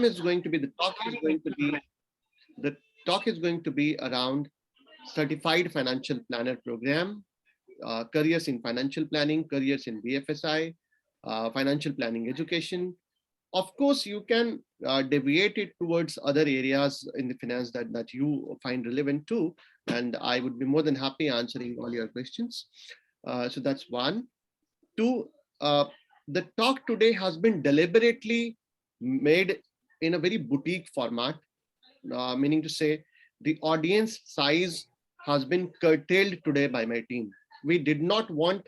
is going to be the talk is going to be the talk is going to be around certified financial planner program, careers in financial planning, careers in BFSI, financial planning education. Of course, you can deviate it towards other areas in the finance that you find relevant too. And I would be more than happy answering all your questions. So that's one. Two, the talk today has been deliberately made in a very boutique format, meaning to say the audience size has been curtailed today by my team. We did not want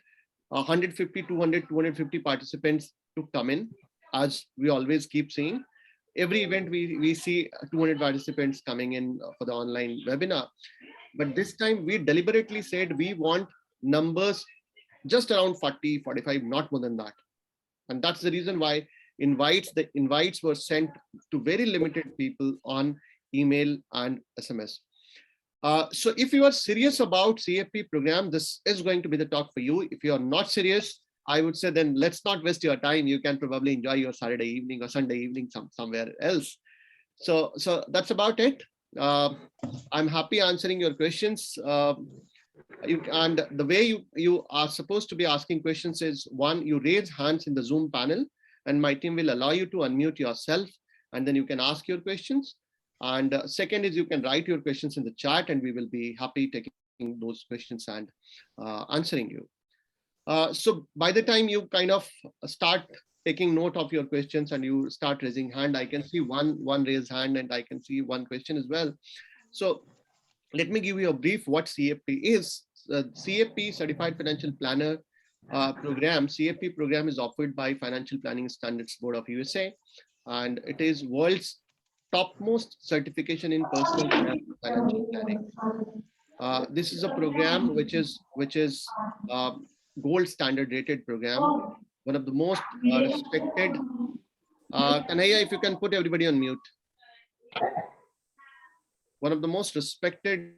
150, 200, 250 participants to come in, as we always keep seeing. Every event we see 200 participants coming in for the online webinar. But this time we deliberately said we want numbers just around 40, 45, not more than that. And that's the reason why the invites were sent to very limited people on email and SMS. So if you are serious about CFP program, this is going to be the talk for you. If you are not serious, I would say then let's not waste your time. You can probably enjoy your Saturday evening or Sunday evening somewhere else. So that's about it. I'm happy answering your questions. And the way you are supposed to be asking questions is, one, you raise hands in the Zoom panel and my team will allow you to unmute yourself and then you can ask your questions. And second is you can write your questions in the chat and we will be happy taking those questions and answering you. So by the time you kind of start taking note of your questions and you start raising hand, I can see one raised hand and I can see one question as well. So let me give you a brief what CFP is. CFP, Certified Financial Planner program. CFP program is offered by Financial Planning Standards Board of USA, and it is world's topmost certification in personal financial planning. This is a program which is gold standard rated program, one of the most respected. Kanhaiya, if you can put everybody on mute. One of the most respected,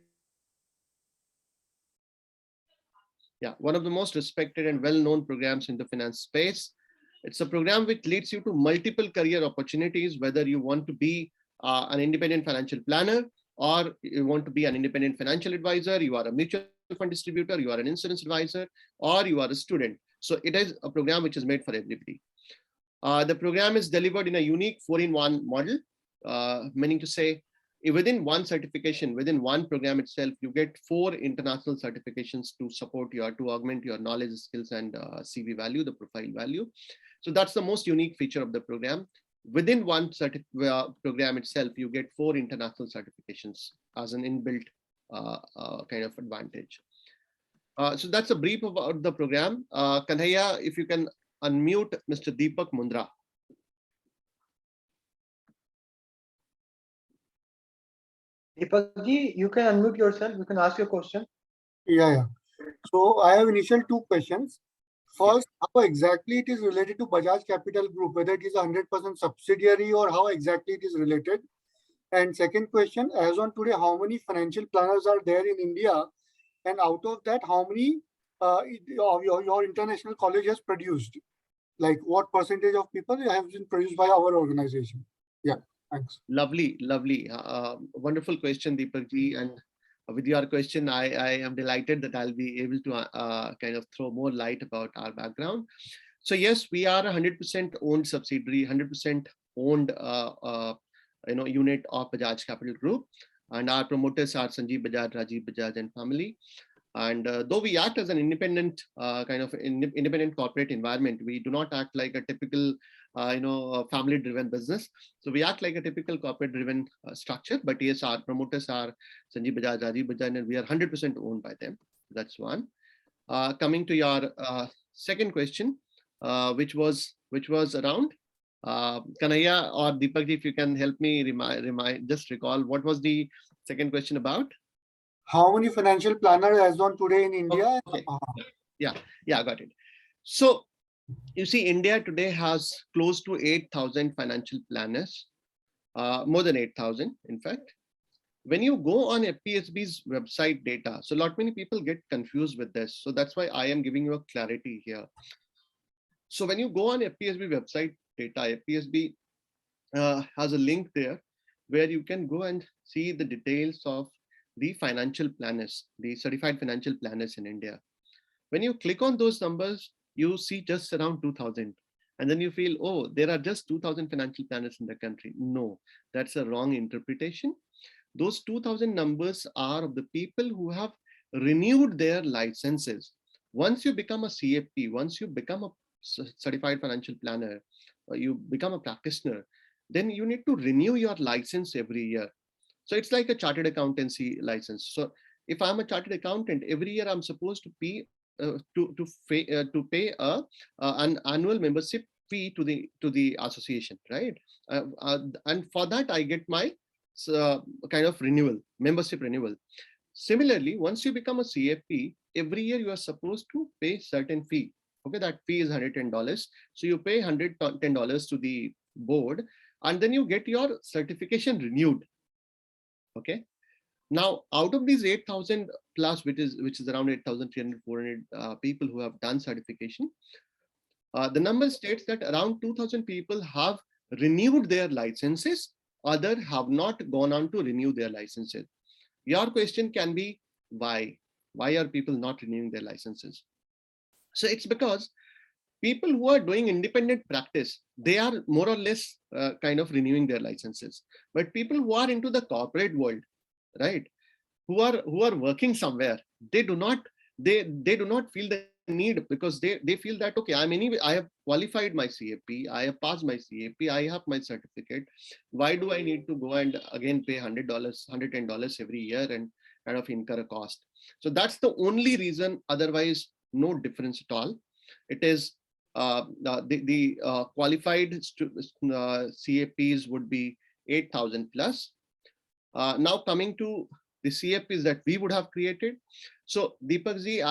one of the most respected and well-known programs in the finance space. It's a program which leads you to multiple career opportunities, whether you want to be an independent financial planner, or you want to be an independent financial advisor, you are a mutual fund distributor, you are an insurance advisor, or you are a student. So it is a program which is made for everybody. The program is delivered in a unique 4-in-1 model, meaning to say, within one certification, within one program itself, you get 4 international certifications to support to augment your knowledge, skills, and CV value, the profile value. So that's the most unique feature of the program. Within one program itself, you get 4 international certifications as an inbuilt kind of advantage. So that's a brief about the program. Kanhaiya, if you can unmute Mr. Deepak Mundra. Deepak ji, you can unmute yourself. You can ask your question. Yeah. So I have initial 2 questions. First, how exactly it is related to Bajaj Capital Group, whether it is 100% subsidiary or how exactly it is related. And second question, as on today, how many financial planners are there in India? And out of that, how many your international college has produced? Like what percentage of people have been produced by our organization? Yeah, thanks. Lovely. Wonderful question, Deepak ji. And with your question, I am delighted that I'll be able to kind of throw more light about our background. So yes, we are a 100% owned subsidiary, 100% owned unit of Bajaj Capital Group, and our promoters are Sanjeev Bajaj, Rajiv Bajaj, and family. And though we act as an independent independent corporate environment, we do not act like a typical family-driven business. So we act like a typical corporate-driven structure. But yes, our promoters are Sanjeev Bajaj, Rajiv Bajaj, and we are 100% owned by them. That's one. Coming to your second question, which was around Kanhaiya or Deepak ji, if you can help me just recall what was the second question about. How many financial planners as on today in India? Okay. Yeah, got it. So you see, India today has close to 8,000 financial planners, more than 8,000, in fact. When you go on FPSB's website data, so not many people get confused with this. So that's why I am giving you a clarity here. So when you go on FPSB website data, FPSB has a link there where you can go and see the details of the financial planners, the certified financial planners in India. When you click on those numbers, you see just around 2000. And then you feel, oh, there are just 2000 financial planners in the country. No, that's a wrong interpretation. Those 2000 numbers are of the people who have renewed their licenses. Once you become a CFP, once you become a certified financial planner, or you become a practitioner, then you need to renew your license every year. So it's like a chartered accountancy license. So if I'm a chartered accountant, every year I'm supposed to pay to pay an annual membership fee to the association, right? And for that I get my kind of renewal, membership renewal. Similarly, once you become a CFP, every year you are supposed to pay certain fee. Okay, that fee is $110. So you pay $110 to the board, and then you get your certification renewed. Okay. Now, out of these 8,000 plus, which is around 8,300, 400 people who have done certification, the number states that around 2,000 people have renewed their licenses, others have not gone on to renew their licenses. Your question can be, why? Why are people not renewing their licenses? So it's because people who are doing independent practice, they are more or less kind of renewing their licenses. But people who are into the corporate world, right, who are working somewhere, they do not feel the need, because they feel that, okay, I have qualified my CFP, I have passed my CFP, I have my certificate. Why do I need to go and again pay $100, $110 every year and kind of incur a cost? So that's the only reason. Otherwise, no difference at all. It is the qualified CFPs would be 8,000 plus. Now coming to the CFPs that we would have created. So Deepakji,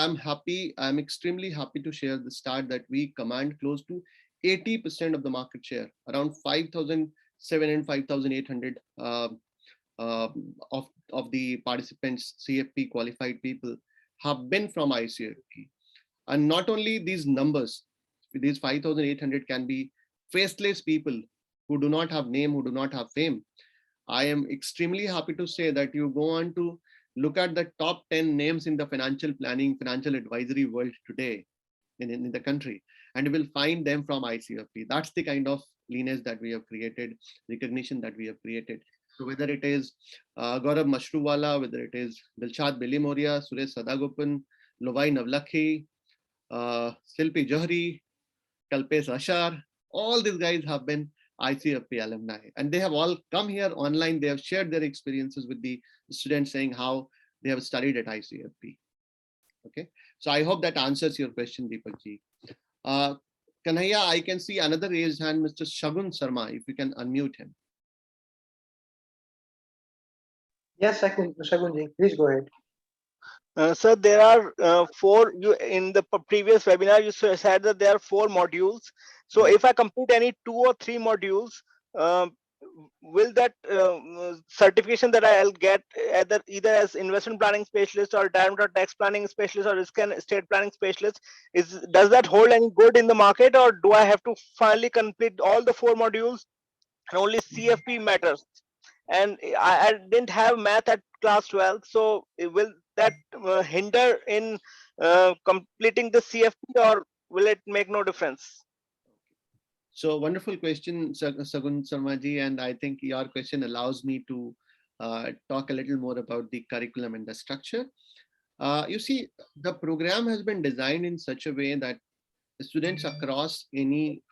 I'm extremely happy to share the stat that we command close to 80% of the market share, around 5,700, 5,800 of the participants, CFP qualified people, have been from ICFP. And not only these numbers, these 5,800 can be faceless people who do not have name, who do not have fame. I am extremely happy to say that you go on to look at the top 10 names in the financial planning, financial advisory world today in the country, and you will find them from ICFP. That's the kind of lineage that we have created, recognition that we have created. So whether it is Gaurav Mashruwala, whether it is Dilshad Bilimoria, Suresh Sadagopan, Lovai Navlakhi, Silpi Johri, Kalpesh Ashar, all these guys have been ICFP alumni, and they have all come here online. They have shared their experiences with the students, saying how they have studied at ICFP. Okay, so I hope that answers your question, Deepakji. Kanhaiya, I can see another raised hand, Mr. Shagun Sharma. If you can unmute him. Yes, Shagunji, please go ahead. Sir, there are four. You in the previous webinar you said that there are 4 modules. So if I complete any 2 or 3 modules, will that certification that I'll get either as investment planning specialist or direct or tax planning specialist or risk and estate planning specialist, does that hold any good in the market, or do I have to finally complete all the 4 modules and only CFP matters? And I didn't have math at class 12, so will that hinder in completing the CFP, or will it make no difference? So wonderful question, Shagun Sharmaji, and I think your question allows me to talk a little more about the curriculum and the structure. You see, the program has been designed in such a way that students across any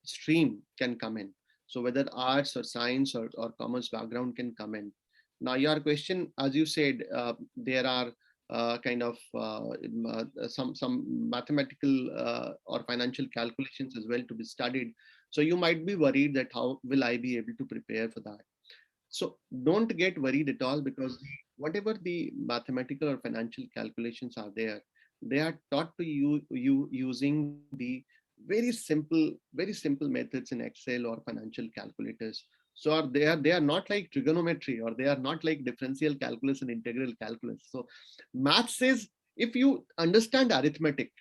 stream can come in. So whether arts or science or commerce background can come in. Now your question, as you said, there are kind of some mathematical or financial calculations as well to be studied. So you might be worried that how will I be able to prepare for that? So don't get worried at all, because whatever the mathematical or financial calculations are there, they are taught to you using the very simple methods in Excel or financial calculators. So they are not like trigonometry, or they are not like differential calculus and integral calculus. So math says, if you understand arithmetic,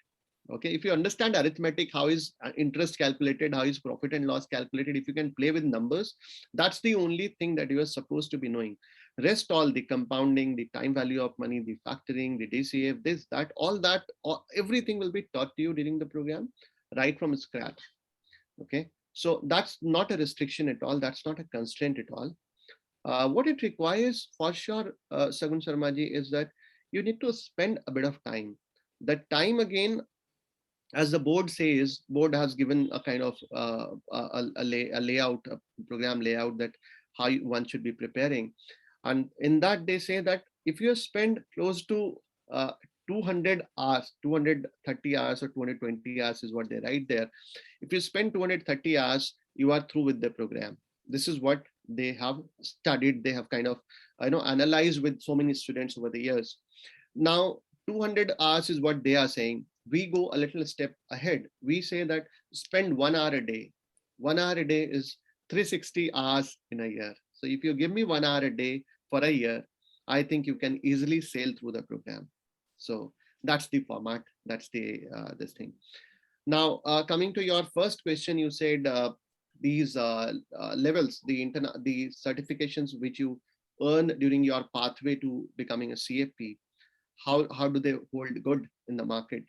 Okay, if you understand arithmetic, how is interest calculated, how is profit and loss calculated, if you can play with numbers, that's the only thing that you are supposed to be knowing. Rest all, the compounding, the time value of money, the factoring, the DCF, this, that, all that, everything will be taught to you during the program right from scratch. Okay, so that's not a restriction at all. That's not a constraint at all. What it requires for sure, Sagun Sharmaji, is that you need to spend a bit of time. That time again, as the board says, board has given a kind of a layout, a program layout, that how one should be preparing. And in that they say that if you spend close to 200 hours, 230 hours or 220 hours is what they write there. If you spend 230 hours, you are through with the program. This is what they have studied. They have kind of, analyzed with so many students over the years. Now, 200 hours is what they are saying. We go a little step ahead. We say that spend 1 hour a day. 1 hour a day is 360 hours in a year. So if you give me 1 hour a day for a year, I think you can easily sail through the program. So that's the format. That's the this thing. Now, coming to your first question, you said these levels, the certifications which you earn during your pathway to becoming a CFP, how do they hold good in the market?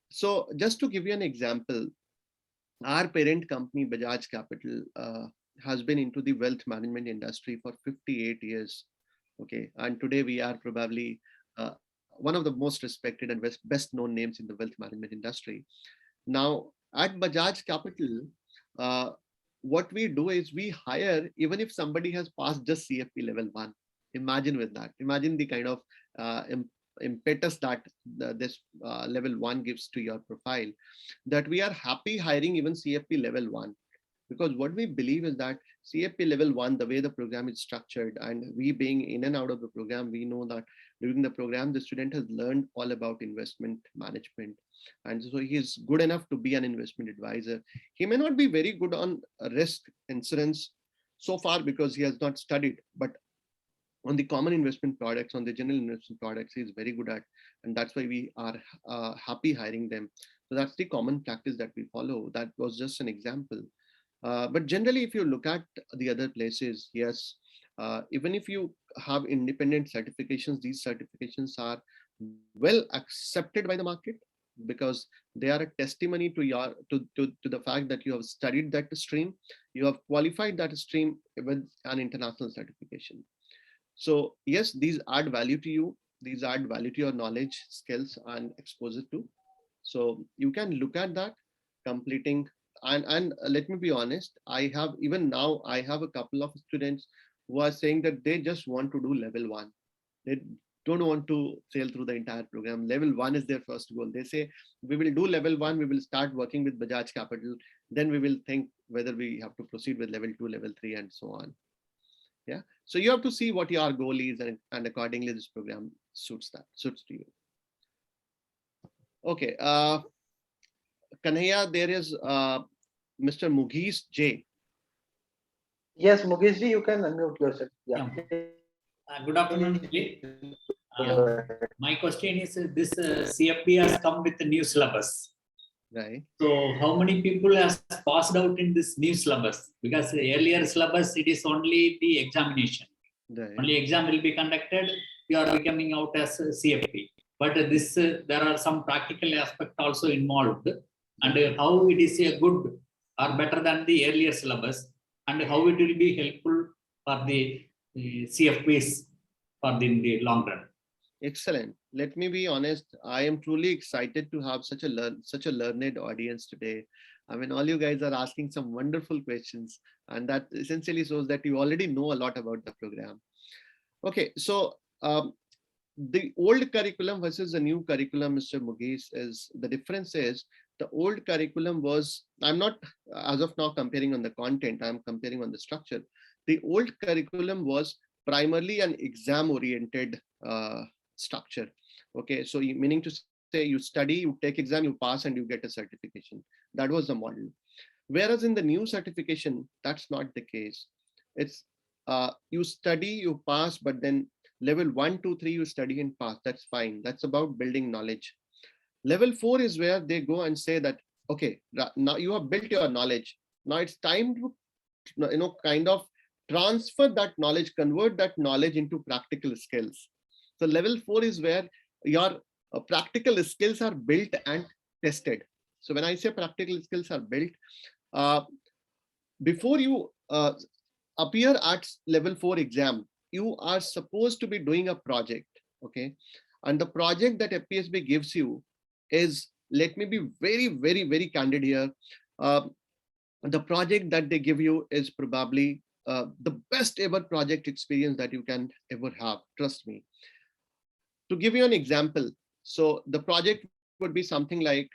So just to give you an example, our parent company Bajaj Capital has been into the wealth management industry for 58 years. Okay, and today we are probably one of the most respected and best known names in the wealth management industry. Now at Bajaj Capital, what we do is we hire even if somebody has passed just CFP level 1. Imagine with that. Imagine the kind of impetus that this level 1 gives to your profile, that we are happy hiring even CFP level 1. Because what we believe is that CFP level 1, the way the program is structured, and we being in and out of the program, we know that during the program, the student has learned all about investment management. And so he is good enough to be an investment advisor. He may not be very good on risk insurance so far because he has not studied, but on the common investment products, on the general investment products, he is very good at, and that's why we are happy hiring them. So that's the common practice that we follow. That was just an example. But generally, if you look at the other places, yes, even if you have independent certifications, these certifications are well accepted by the market because they are a testimony to your to the fact that you have studied that stream, you have qualified that stream with an international certification. So yes, these add value to you. These add value to your knowledge, skills, and exposure to. So you can look at that, completing. And let me be honest, I have even now I have a couple of students who are saying that they just want to do level 1. They don't want to sail through the entire program. Level 1 is their first goal. They say we will do level 1. We will start working with Bajaj Capital. Then we will think whether we have to proceed with level 2, level 3, and so on. Yeah. So you have to see what your goal is, and accordingly this program suits to you. Okay. Kanhaiya, there is Mr. Mughis J. Yes, Mukesh ji, you can unmute yourself. Yeah. Good afternoon, Jay. My question is, this CFP has come with a new syllabus. Right. So how many people has passed out in this new syllabus? Because the earlier syllabus, it is only the examination. Right. Only exam will be conducted, you are becoming out as a CFP. But this, there are some practical aspect also involved. And how it is a good or better than the earlier syllabus, and how it will be helpful for the CFPs for the long run. Excellent. Let me be honest. I am truly excited to have such a learned audience today. I mean, all you guys are asking some wonderful questions, and that essentially shows that you already know a lot about the program. Okay, so the old curriculum versus the new curriculum, Mr. Mughis, is the difference is the old curriculum was, I'm not as of now comparing on the content, I'm comparing on the structure. The old curriculum was primarily an exam oriented structure. Okay, so meaning to say you study, you take exam, you pass, and you get a certification. That was the model. Whereas in the new certification, that's not the case. It's you study, you pass, but then level 1, 2, 3, you study and pass. That's fine. That's about building knowledge. Level 4 is where they go and say that, okay, now you have built your knowledge. Now it's time to, kind of transfer that knowledge, convert that knowledge into practical skills. So level 4 is where your practical skills are built and tested. So when I say practical skills are built, before you appear at level 4 exam, you are supposed to be doing a project, okay? And the project that FPSB gives you is, let me be very, very, very candid here. The project that they give you is probably the best ever project experience that you can ever have, trust me. To give you an example, so the project would be something like,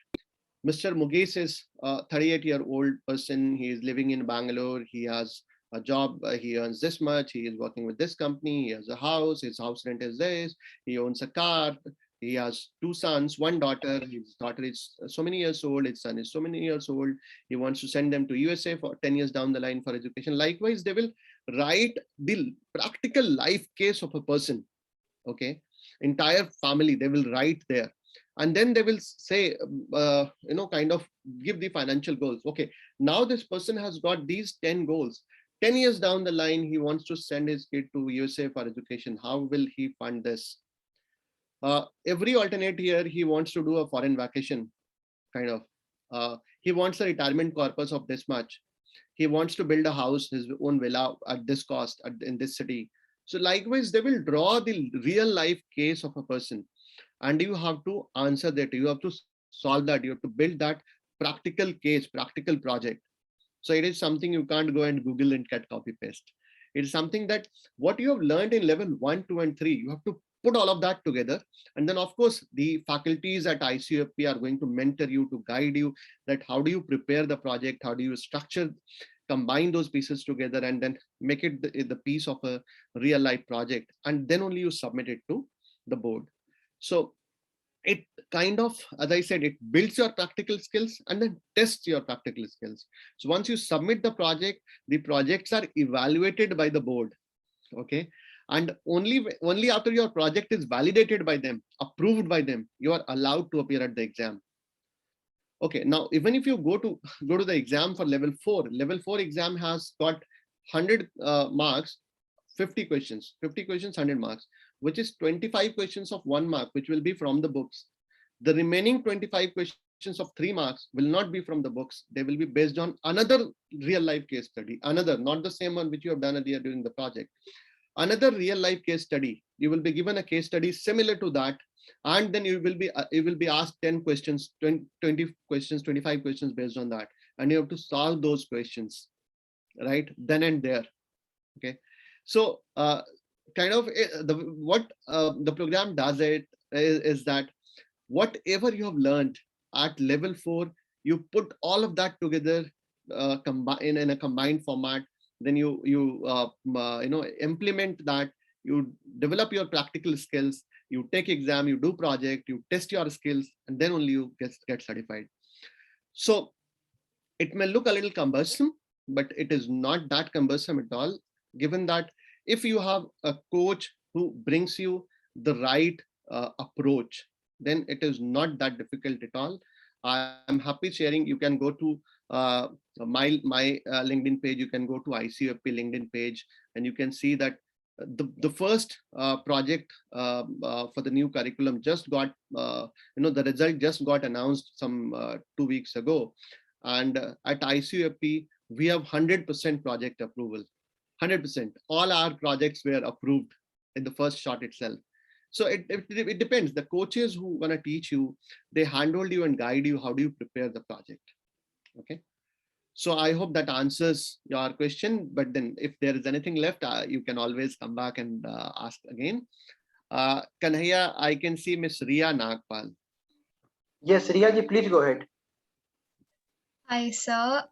Mr. Mugesh is a 38-year-old person. He is living in Bangalore. He has a job. He earns this much. He is working with this company. He has a house. His house rent is this. He owns a car. He has 2 sons, 1 daughter. His daughter is so many years old. His son is so many years old. He wants to send them to USA for 10 years down the line for education. Likewise, they will write the practical life case of a person. Okay, entire family they will write there. And then they will say, kind of give the financial goals. Okay, now this person has got these 10 goals. 10 years down the line, he wants to send his kid to USA for education. How will he fund this? Every alternate year, he wants to do a foreign vacation, kind of. He wants a retirement corpus of this much. He wants to build a house, his own villa at this cost in this city. So likewise, they will draw the real life case of a person. And you have to answer that. You have to solve that. You have to build that practical case, practical project. So it is something you can't go and Google and get copy paste. It is something that what you have learned in level 1, 2, and 3, you have to put all of that together. And then of course, the faculties at ICFP are going to mentor you, to guide you that how do you prepare the project? How do you structure, combine those pieces together and then make it the piece of a real life project. And then only you submit it to the board. So it kind of, as I said, it builds your practical skills and then tests your practical skills. So once you submit the projects are evaluated by the board. Okay. And only after your project is validated by them, approved by them, you are allowed to appear at the exam. Okay. Now, even if you go to the exam for level 4 exam has got 100 marks, 50 questions, 100 marks, which is 25 questions of 1 mark, which will be from the books. The remaining 25 questions of 3 marks will not be from the books. They will be based on another real life case study, another, not the same one which you have done earlier during the project. Another real life case study. You will be given a case study similar to that. And then you will be asked 10 questions, 20 questions, 25 questions based on that. And you have to solve those questions, right? Then and there. Okay. So kind of what the program does is that whatever you have learned at level 4, you put all of that together in a combined format. Then you implement that. You develop your practical skills. You take exam. You do project. You test your skills, and then only you get certified. So it may look a little cumbersome, but it is not that cumbersome at all. Given that if you have a coach who brings you the right approach, then it is not that difficult at all. I'm happy sharing. You can go to my LinkedIn page. You can go to ICFP LinkedIn page, and you can see that the first project for the new curriculum just got, the result just got announced some 2 weeks ago. And at ICFP, we have 100% project approval. 100%. All our projects were approved in the first shot itself. So it depends. The coaches who want to teach you, they handhold you and guide you. How do you prepare the project? Okay. So I hope that answers your question. But then if there is anything left, you can always come back and ask again. Kanhaiya, I can see Miss Ria Nagpal. Yes, Riya ji, please go ahead. Hi, sir.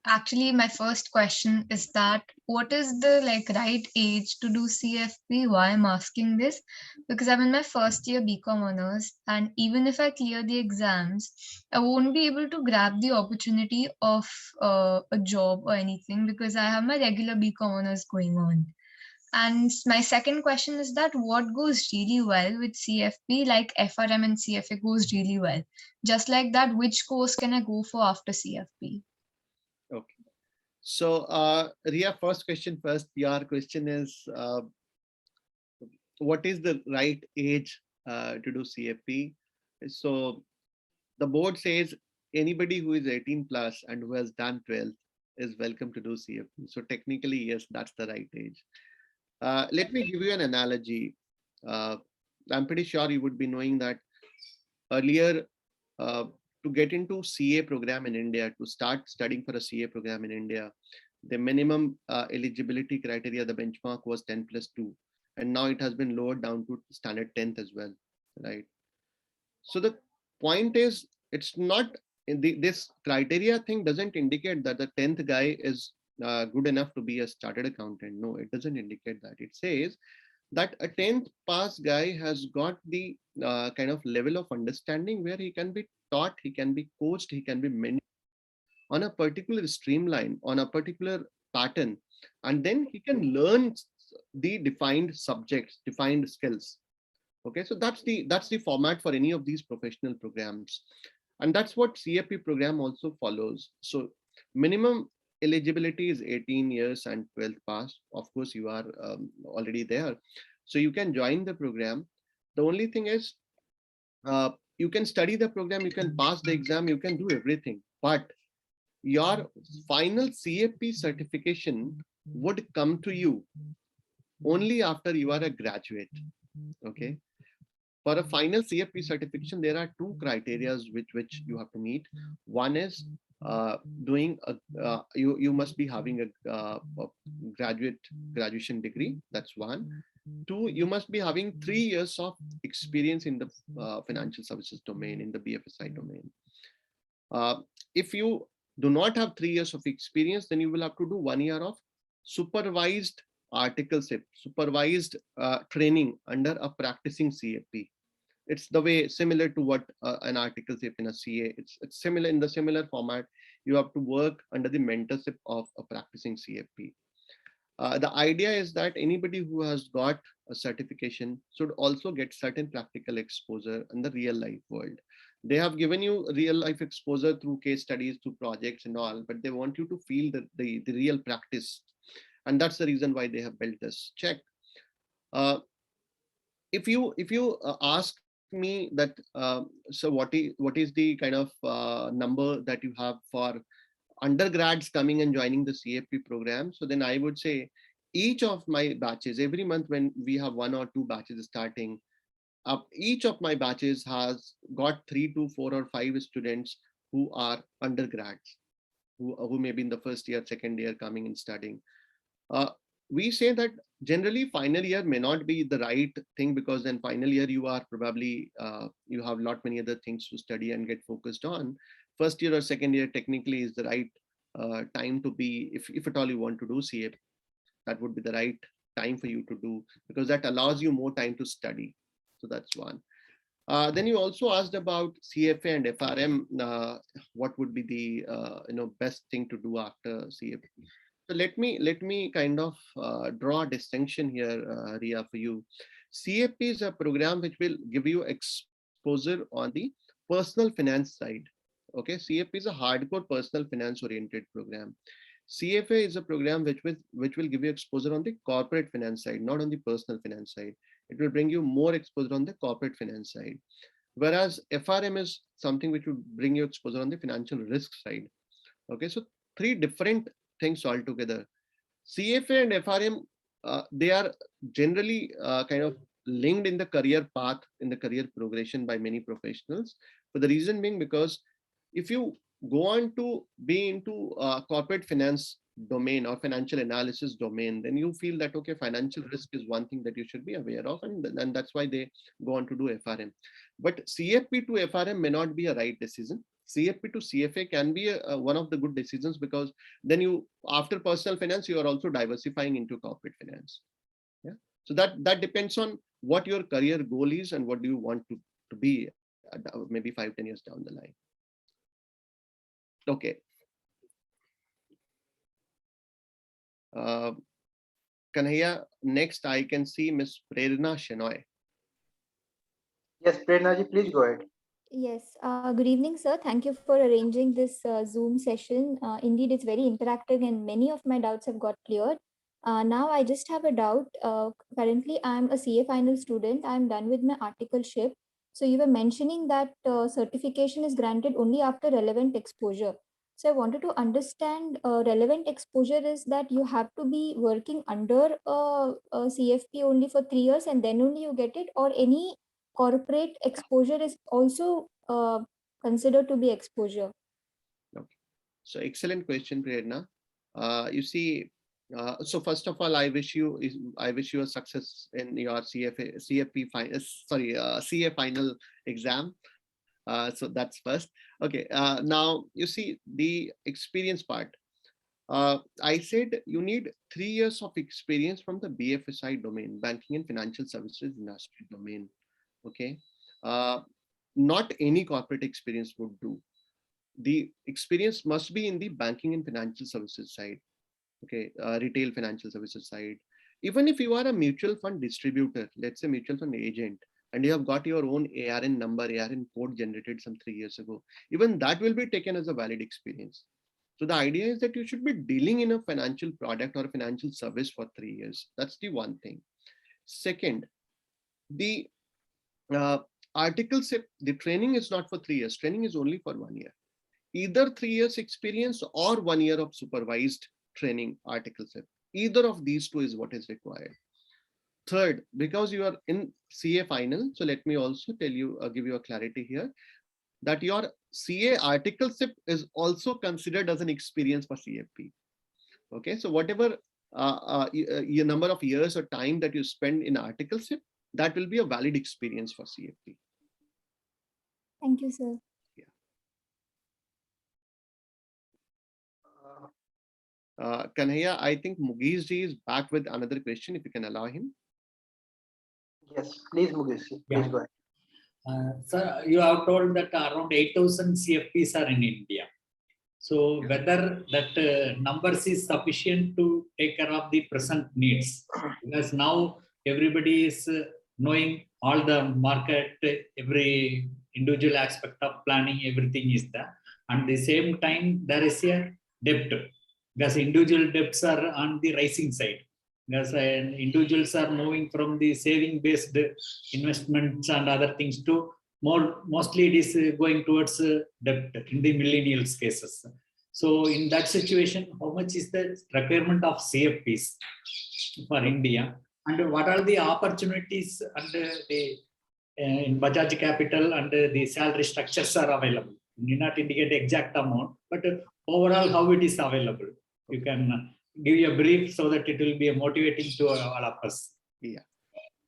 Actually, my first question is that what is the right age to do CFP? Why I'm asking this? Because I'm in my first year BCom honors, and even if I clear the exams, I won't be able to grab the opportunity of a job or anything because I have my regular BCom honors going on. And my second question is that what goes really well with CFP, like FRM and CFA goes really well. Just like that, which course can I go for after CFP? Okay. So, Ria, first question first. Your question is, what is the right age to do CFP? So, the board says anybody who is 18 plus and who has done 12 is welcome to do CFP. So, technically, yes, that's the right age. Let me give you an analogy. I'm pretty sure you would be knowing that earlier, to get into CA program in India, to start studying for a CA program in India, the minimum eligibility criteria, the benchmark was 10+2. And now it has been lowered down to standard 10th as well, right? So the point is, it's not, this criteria thing doesn't indicate that the 10th guy is good enough to be a chartered accountant. No, it doesn't indicate that. It says that a 10th pass guy has got the kind of level of understanding where he can be taught, he can be coached, he can be mentored on a particular streamline, on a particular pattern, and then he can learn the defined subjects, defined skills. Okay, so that's the format for any of these professional programs, and that's what CFP program also follows. So minimum eligibility is 18 years and 12th pass. Of course, you are already there, so you can join the program. The only thing is, you can study the program, you can pass the exam, you can do everything, but your final CFP certification would come to you only after you are a graduate. Okay. For a final CFP certification, there are two criteria which you have to meet. One is doing you must be having a graduation degree. That's one. Two, you must be having 3 years of experience in the financial services domain, in the BFSI domain. If you do not have 3 years of experience, then you will have to do 1 year of supervised articleship, supervised training under a practicing CFP. It's the way similar to what an articleship in a CA. It's similar, in the similar format. You have to work under the mentorship of a practicing CFP. The idea is that anybody who has got a certification should also get certain practical exposure in the real life world. They have given you real life exposure through case studies, through projects and all, but they want you to feel the real practice. And that's the reason why they have built this check. If you ask me that, so what is the kind of number that you have for undergrads coming and joining the CFP program? So then I would say each of my batches, every month when we have 1 or 2 batches starting, each of my batches has got 3 to 4 or 5 students who are undergrads, who may be in the first year, second year coming and studying. We say that generally final year may not be the right thing, because then final year you are probably, you have lot many other things to study and get focused on. First year or second year technically is the right time to be, if at all you want to do CFP, that would be the right time for you to do, because that allows you more time to study. So that's one. Then you also asked about CFA and FRM. What would be the best thing to do after CFA? So let me kind of draw a distinction here, Ria, for you. CFP is a program which will give you exposure on the personal finance side. Okay, CFP is a hardcore personal finance oriented program. CFA is a program which will give you exposure on the corporate finance side, not on the personal finance side. It will bring you more exposure on the corporate finance side. Whereas FRM is something which will bring you exposure on the financial risk side. Okay, so 3 different things altogether. CFA and FRM, they are generally kind of linked in the career path, in the career progression by many professionals. For the reason being, because if you go on to be into corporate finance domain or financial analysis domain, then you feel that, okay, financial risk is one thing that you should be aware of, and that's why they go on to do FRM. But CFP to FRM may not be a right decision. CFP to CFA can be one of the good decisions, because then you, after personal finance, you are also diversifying into corporate finance. Yeah. So that depends on what your career goal is and what do you want to be maybe 5-10 years down the line. Okay. Kanhaiya, next I can see Miss Prerna Shenoy. Yes, Prerna ji, please go ahead. Yes, good evening, sir. Thank you for arranging this Zoom session. Indeed, it's very interactive and many of my doubts have got cleared. Now, I just have a doubt. Currently, I'm a CA final student. I'm done with my articleship. So, you were mentioning that certification is granted only after relevant exposure. So, I wanted to understand relevant exposure is that you have to be working under a CFP only for 3 years and then only you get it, or any corporate exposure is also considered to be exposure. Okay. So excellent question, Prerna. You see, so first of all, I wish you a success in your CFP final, CA final exam. So that's first. Okay. Now you see the experience part. I said you need 3 years of experience from the BFSI domain, banking and financial services industry domain. Okay. Not any corporate experience would do. The experience must be in the banking and financial services side. Okay. Retail financial services side. Even if you are a mutual fund distributor, let's say mutual fund agent, and you have got your own ARN number, ARN code generated some 3 years ago, even that will be taken as a valid experience. So the idea is that you should be dealing in a financial product or a financial service for 3 years. That's the one thing. Second, the articleship, the training is not for 3 years. Training is only for 1 year. Either 3 years experience or 1 year of supervised training articleship. Either of these two is what is required. Third, because you are in CA final, so let me also tell you, give you a clarity here, that your CA articleship is also considered as an experience for CFP. Okay, so whatever your number of years or time that you spend in articleship, that will be a valid experience for CFP. Thank you, sir. Kanhaiya, I think Mugesh ji is back with another question, if you can allow him. Yes, please, Mukesh ji, please Yeah. go ahead. Sir, you have told that around 8,000 CFPs are in India. So whether that numbers is sufficient to take care of the present needs, because now everybody is knowing all the market, every individual aspect of planning, everything is there. And at the same time, there is a debt, because individual debts are on the rising side. Because individuals are moving from the saving based investments and other things to mostly it is going towards debt in the millennials cases. So in that situation, how much is the requirement of CFPs for India, and what are the opportunities under the in Bajaj Capital and the salary structures are available? You need not indicate exact amount, but overall how it is available. You can give you a brief so that it will be motivating to all of us. Yeah.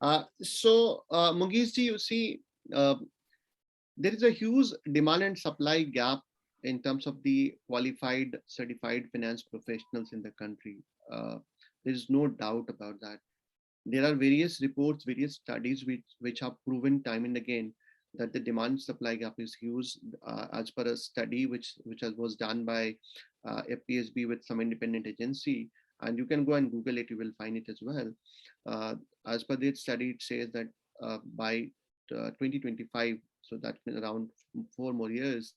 Mugesh ji, you see, there is a huge demand and supply gap in terms of the qualified, certified finance professionals in the country. There is no doubt about that. There are various reports, various studies which have proven time and again that the demand supply gap is huge. As per a study which was done by FPSB with some independent agency, and you can go and Google it, you will find it as well. As per this study, it says that by 2025, so that's been around 4 more years,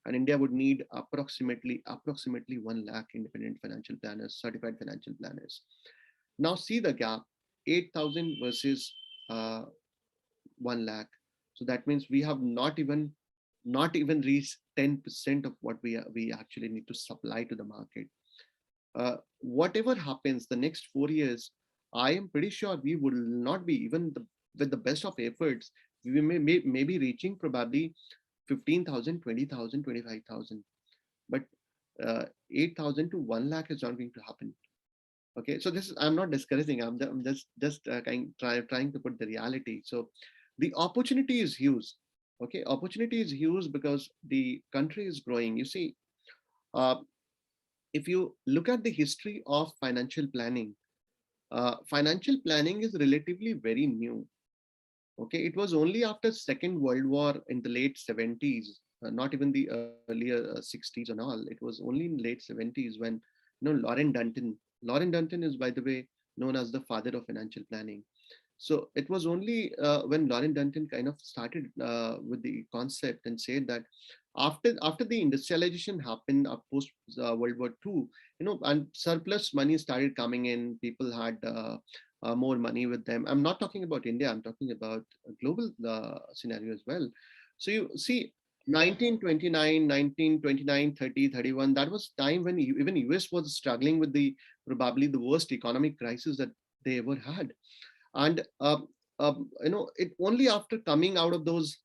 and India would need approximately 1 lakh independent financial planners, certified financial planners. Now see the gap, 8,000 versus 1 lakh. So that means we have not even reached 10% of what we actually need to supply to the market. Whatever happens the next 4 years, I am pretty sure we will not be, even with the best of efforts, we may be reaching probably 15,000, 20,000, 25,000. But 8,000 to 1 lakh is not going to happen. Okay, so this is, I'm not discouraging, I'm just trying to put the reality. So the opportunity is huge. Okay, opportunity is huge because the country is growing. You see, if you look at the history of financial planning is relatively very new. Okay, it was only after Second World War in the late 70s, not even the earlier 60s and all. It was only in late 70s when Lauren Dunton is, by the way, known as the father of financial planning. So it was only when Lauren Dunton kind of started with the concept and said that after the industrialization happened post World War II, and surplus money started coming in, people had more money with them. I'm not talking about India, I'm talking about a global scenario as well. So you see 1929, 30, 31, that was time when even US was struggling with probably the worst economic crisis that they ever had. And it only after coming out of those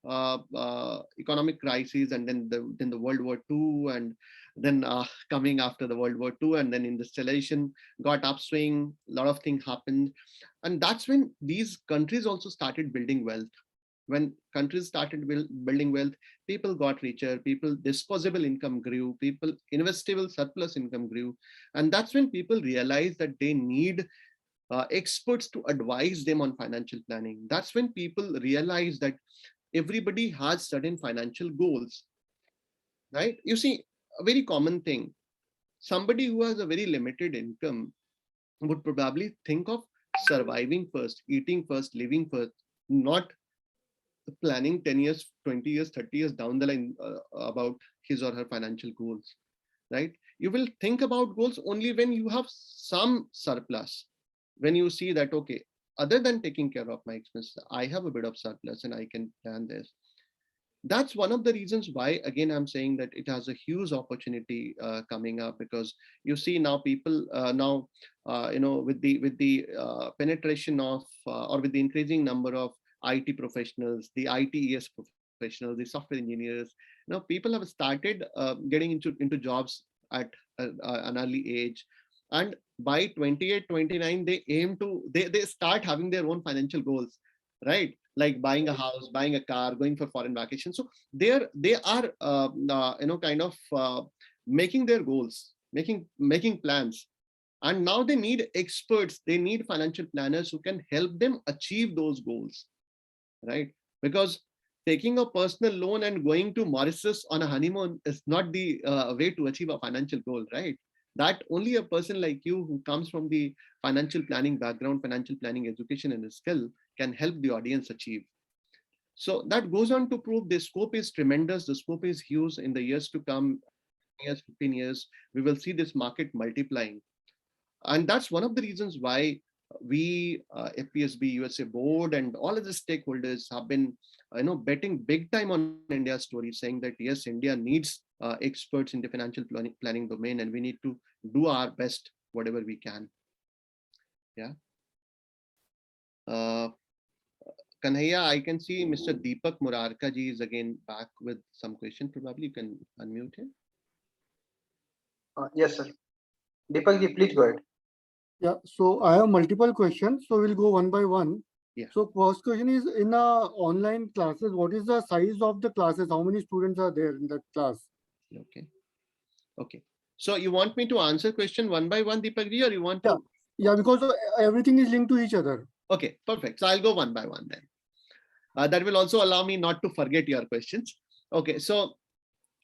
economic crises, and then the World War II, and then coming after the World War II, and then industrialization got upswing, a lot of things happened, and that's when these countries also started building wealth. When countries started building wealth, people got richer, people disposable income grew, people investable surplus income grew, and that's when people realized that they need experts to advise them on financial planning. That's when people realize that everybody has certain financial goals, right? You see, a very common thing, somebody who has a very limited income would probably think of surviving first, eating first, living first, not planning 10 years, 20 years, 30 years down the line about his or her financial goals, right? You will think about goals only when you have some surplus. When you see that, okay, other than taking care of my expenses, I have a bit of surplus and I can plan this. That's one of the reasons why, again, I'm saying that it has a huge opportunity coming up, because you see now people with the penetration of or with the increasing number of IT professionals, the ITES professionals, the software engineers, people have started getting into jobs at an early age. And by 28, 29, they aim to, they start having their own financial goals, right? Like buying a house, buying a car, going for foreign vacation. So they are making their goals, making plans. And now they need experts, they need financial planners who can help them achieve those goals, right? Because taking a personal loan and going to Mauritius on a honeymoon is not the way to achieve a financial goal, right? That only a person like you who comes from the financial planning background, financial planning education and skill can help the audience achieve. So that goes on to prove the scope is tremendous. The scope is huge. In the years to come, years, 15 years, we will see this market multiplying. And that's one of the reasons why we, FPSB, USA board, and all of the stakeholders have been, betting big time on India's story, saying that yes, India needs experts in the financial planning domain, and we need to do our best, whatever we can. Yeah. Kanhaiya, I can see Mr. Deepak Murarka ji is again back with some question. Probably you can unmute him. Yes, sir. Deepak ji, please go ahead. Yeah, so I have multiple questions, so we'll go one by one. Yeah. So first question is, in online classes, what is the size of the classes? How many students are there in that class? Okay. Okay. So you want me to answer question one by one, Deepak ji, or you want to? Yeah, because everything is linked to each other. Okay, perfect. So I'll go one by one then. That will also allow me not to forget your questions. Okay, so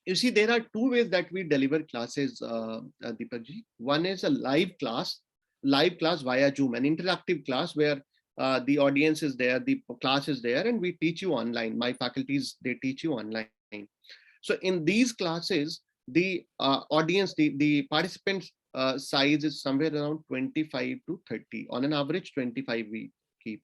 you see, there are two ways that we deliver classes, Deepak ji. One is a live class via Zoom, an interactive class where the audience is there, the class is there, and we teach you online. My faculties, they teach you online. So in these classes, the audience, the participants size is somewhere around 25 to 30. On an average, 25 we keep,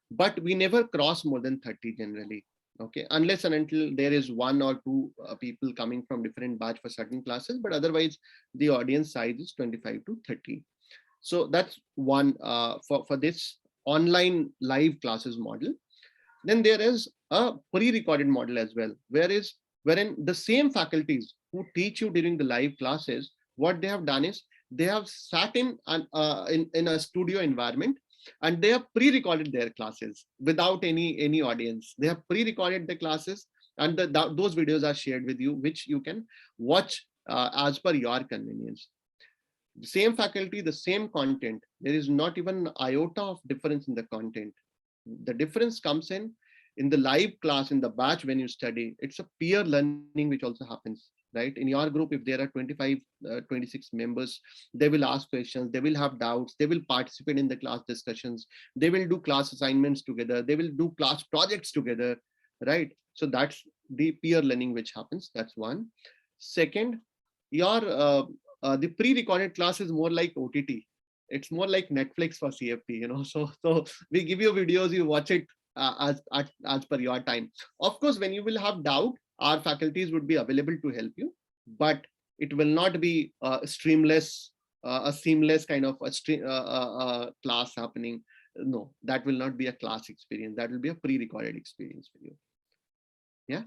but we never cross more than 30 generally. Okay, unless and until there is one or two people coming from different batch for certain classes, but otherwise the audience size is 25 to 30. So that's one for this online live classes model. Then there is a pre-recorded model as well, wherein the same faculties who teach you during the live classes, what they have done is they have sat in a studio environment, and they have pre-recorded their classes without any audience. They have pre-recorded the classes, and those videos are shared with you, which you can watch as per your convenience. The same faculty, the same content. There is not even an iota of difference in the content. The difference comes in the live class, in the batch when you study. It's a peer learning which also happens. right? In your group, if there are 25, 26 members, they will ask questions, they will have doubts, they will participate in the class discussions, they will do class assignments together, they will do class projects together, right? So that's the peer learning which happens. That's one. Second, your the pre-recorded class is more like OTT. It's more like Netflix for CFP, you know. So we give you videos, you watch it as per your time. Of course, when you will have doubt, our faculties would be available to help you, but it will not be a seamless kind of a class happening. No, that will not be a class experience. That will be a pre-recorded experience for you. Yeah.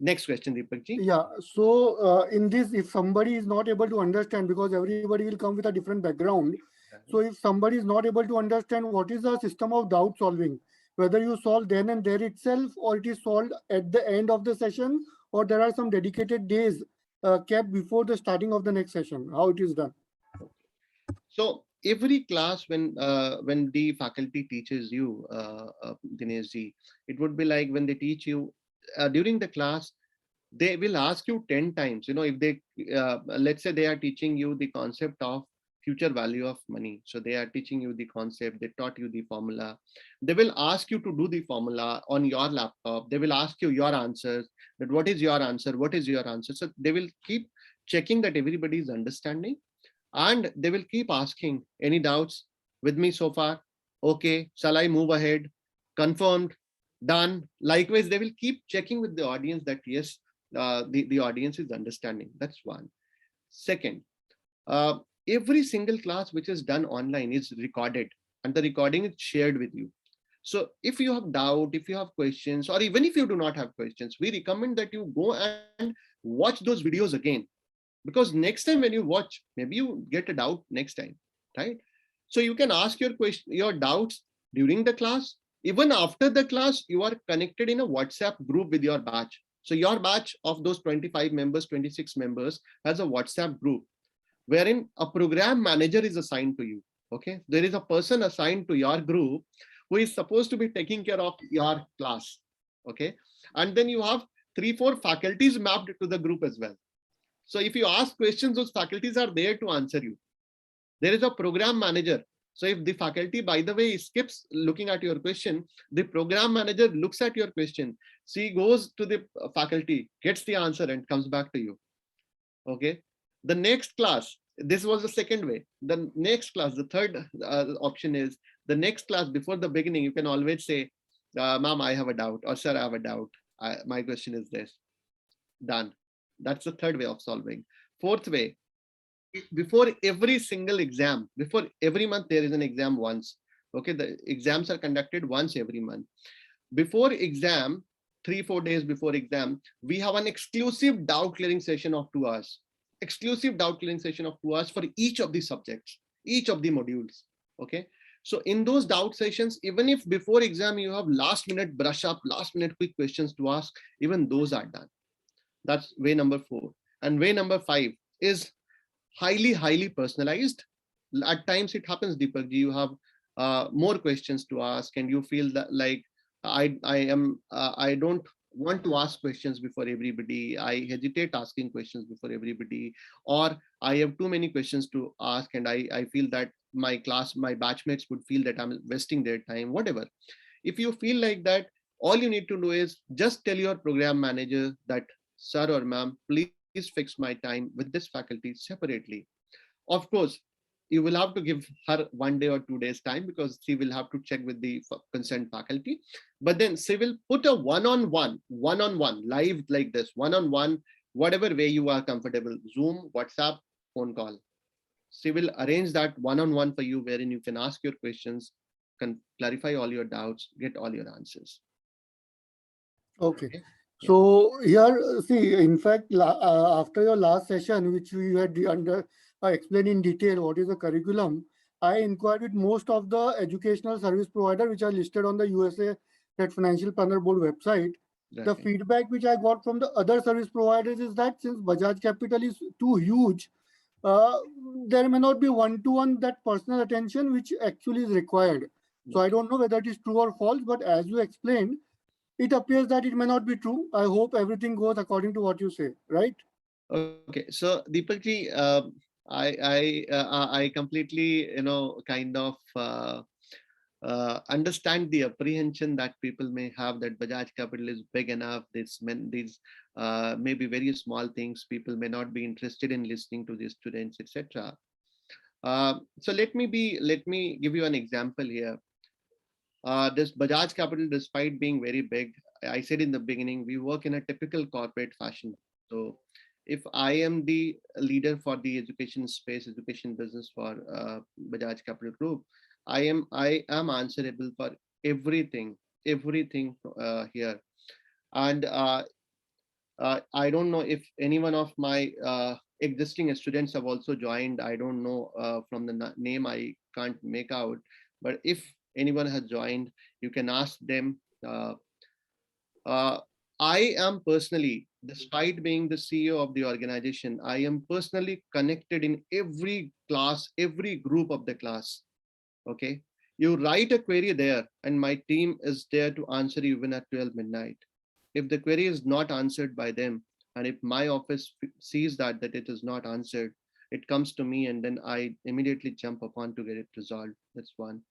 Next question, Deepak ji. Yeah. So in this, if somebody is not able to understand, because everybody will come with a different background. So if somebody is not able to understand what is the system of doubt solving, whether you solve then and there itself, or it is solved at the end of the session, or there are some dedicated days kept before the starting of the next session, how it is done? So every class, when the faculty teaches you, Dinesh ji, it would be like when they teach you during the class, they will ask you 10 times. You know, if they let's say they are teaching you the concept of future value of money, so they are teaching you the concept, they taught you the formula, they will ask you to do the formula on your laptop, they will ask you your answers, that what is your answer, what is your answer. So they will keep checking that everybody is understanding, and they will keep asking, any doubts with me so far? Okay, shall I move ahead? Confirmed, done. Likewise, they will keep checking with the audience that yes, the audience is understanding. That's one. Second, every single class which is done online is recorded, and the recording is shared with you. So if you have doubt, if you have questions, or even if you do not have questions, we recommend that you go and watch those videos again, because next time when you watch, maybe you get a doubt next time, right? So you can ask your question, your doubts during the class. Even after the class, you are connected in a WhatsApp group with your batch. So your batch of those 25 members, 26 members has a WhatsApp group wherein a program manager is assigned to you. Okay, there is a person assigned to your group who is supposed to be taking care of your class. Okay, and then you have 3-4 faculties mapped to the group as well. So if you ask questions, those faculties are there to answer you. There is a program manager. So if the faculty, by the way, skips looking at your question, the program manager looks at your question. She goes to the faculty, gets the answer, and comes back to you. Okay. The next class, this was the second way. The next class, the third option is the next class before the beginning, you can always say, ma'am, I have a doubt, or sir, I have a doubt. My question is this. Done. That's the third way of solving. Fourth way, before every single exam, before every month, there is an exam once. Okay, the exams are conducted once every month. Before exam, 3-4 days before exam, we have an exclusive doubt clearing session of 2 hours. Exclusive doubt clearing session of 2 hours for each of the subjects, each of the modules. Okay, so in those doubt sessions, even if before exam you have last minute brush up, last minute quick questions to ask, even those are done. That's way number 4. And way number 5 is highly personalized. At times it happens, Deepak ji, you have more questions to ask, and you feel that like I don't want to ask questions before everybody. I hesitate asking questions before everybody, or I have too many questions to ask, and I feel that my batchmates would feel that I'm wasting their time, whatever. If you feel like that, all you need to do is just tell your program manager that, sir or ma'am, please fix my time with this faculty separately. Of course, you will have to give her 1 day or 2 days time, because she will have to check with the concerned faculty. But then she will put a one-on-one live like this, one-on-one, whatever way you are comfortable, Zoom, WhatsApp, phone call. She will arrange that one-on-one for you, wherein you can ask your questions, can clarify all your doubts, get all your answers. Okay. So here, see, in fact, after your last session, which we had explained in detail what is the curriculum, I inquired with most of the educational service provider which are listed on the USA Financial Planner Board website. The feedback which I got from the other service providers is that since Bajaj Capital is too huge, there may not be one-to-one that personal attention which actually is required. So I don't know whether it is true or false, but as you explained, it appears that it may not be true. I hope everything goes according to what you say, right? Okay, so Deepak ji, I completely, kind of understand the apprehension that people may have that Bajaj Capital is big enough. These maybe very small things. People may not be interested in listening to the students, etc. So let me give you an example here. This Bajaj Capital, despite being very big, I said in the beginning, we work in a typical corporate fashion. So if I am the leader for the education space, education business for Bajaj Capital Group, I am answerable for everything here. And I don't know if any one of my existing students have also joined. I don't know from the name, I can't make out. But if anyone has joined, you can ask them. I am personally, despite being the CEO of the organization, I am personally connected in every class, every group of the class. Okay. You write a query there and my team is there to answer you even at 12 midnight. If the query is not answered by them, and if my office sees that it is not answered, it comes to me and then I immediately jump upon to get it resolved. That's one.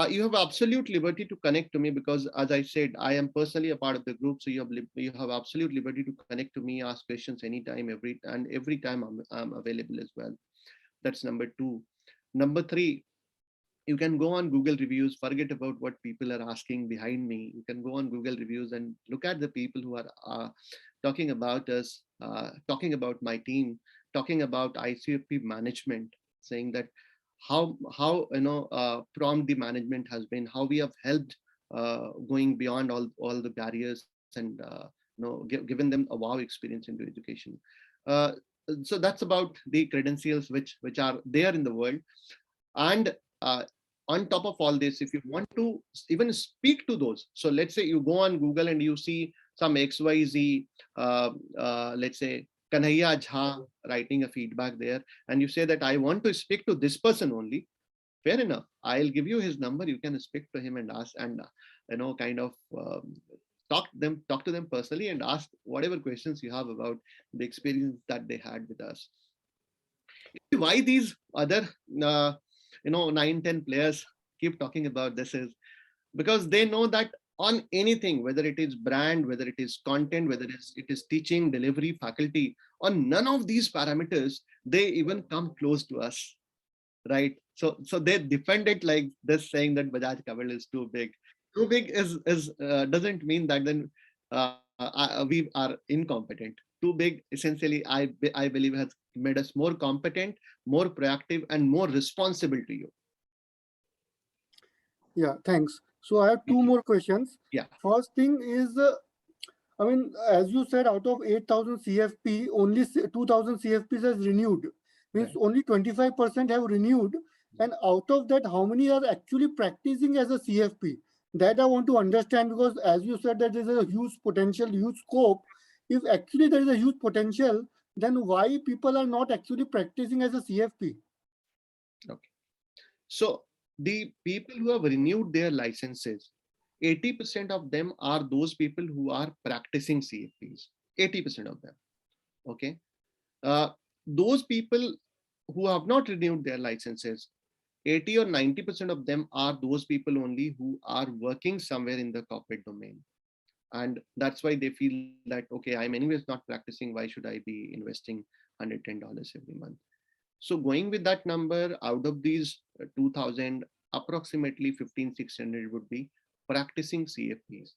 You have absolute liberty to connect to me because, as I said, I am personally a part of the group. So you have absolute liberty to connect to me, ask questions anytime, every time I'm available as well. That's number two. Number three, you can go on Google reviews, forget about what people are asking behind me. You can go on Google reviews and look at the people who are talking about us, talking about my team, talking about ICFP management, saying that how prompt the management has been, how we have helped going beyond all the barriers and given them a wow experience into education. So that's about the credentials which are there in the world. And on top of all this, if you want to even speak to those, so let's say you go on Google and you see some XYZ, let's say Kanhaiya Jha writing a feedback there, and you say that I want to speak to this person only, fair enough. I'll give you his number. You can speak to him and ask, and kind of talk to them personally and ask whatever questions you have about the experience that they had with us. Why these other 9-10 players keep talking about this is because they know that on anything, whether it is brand, whether it is content, whether it is teaching, delivery, faculty, on none of these parameters, they even come close to us, right? So they defend it like this, saying that Bajaj Capital is too big. Too big is doesn't mean that then we are incompetent. Too big, essentially, I believe has made us more competent, more proactive, and more responsible to you. Yeah, thanks. So I have two more questions. Yeah. First thing is, I mean, as you said, out of 8,000 CFP, only 2,000 CFPs has renewed. Means Right. only 25% have renewed. And out of that, how many are actually practicing as a CFP? That I want to understand, because as you said that there is a huge potential, huge scope. If actually there is a huge potential, then why people are not actually practicing as a CFP? Okay. So the people who have renewed their licenses, 80% of them are those people who are practicing CFPs. 80% of them. Okay. Those people who have not renewed their licenses, 80 or 90% of them are those people only who are working somewhere in the corporate domain. And that's why they feel that, okay, I'm anyways not practicing. Why should I be investing $110 every month? So going with that number, out of these 2,000, approximately 1,500-1,600 would be practicing CFPs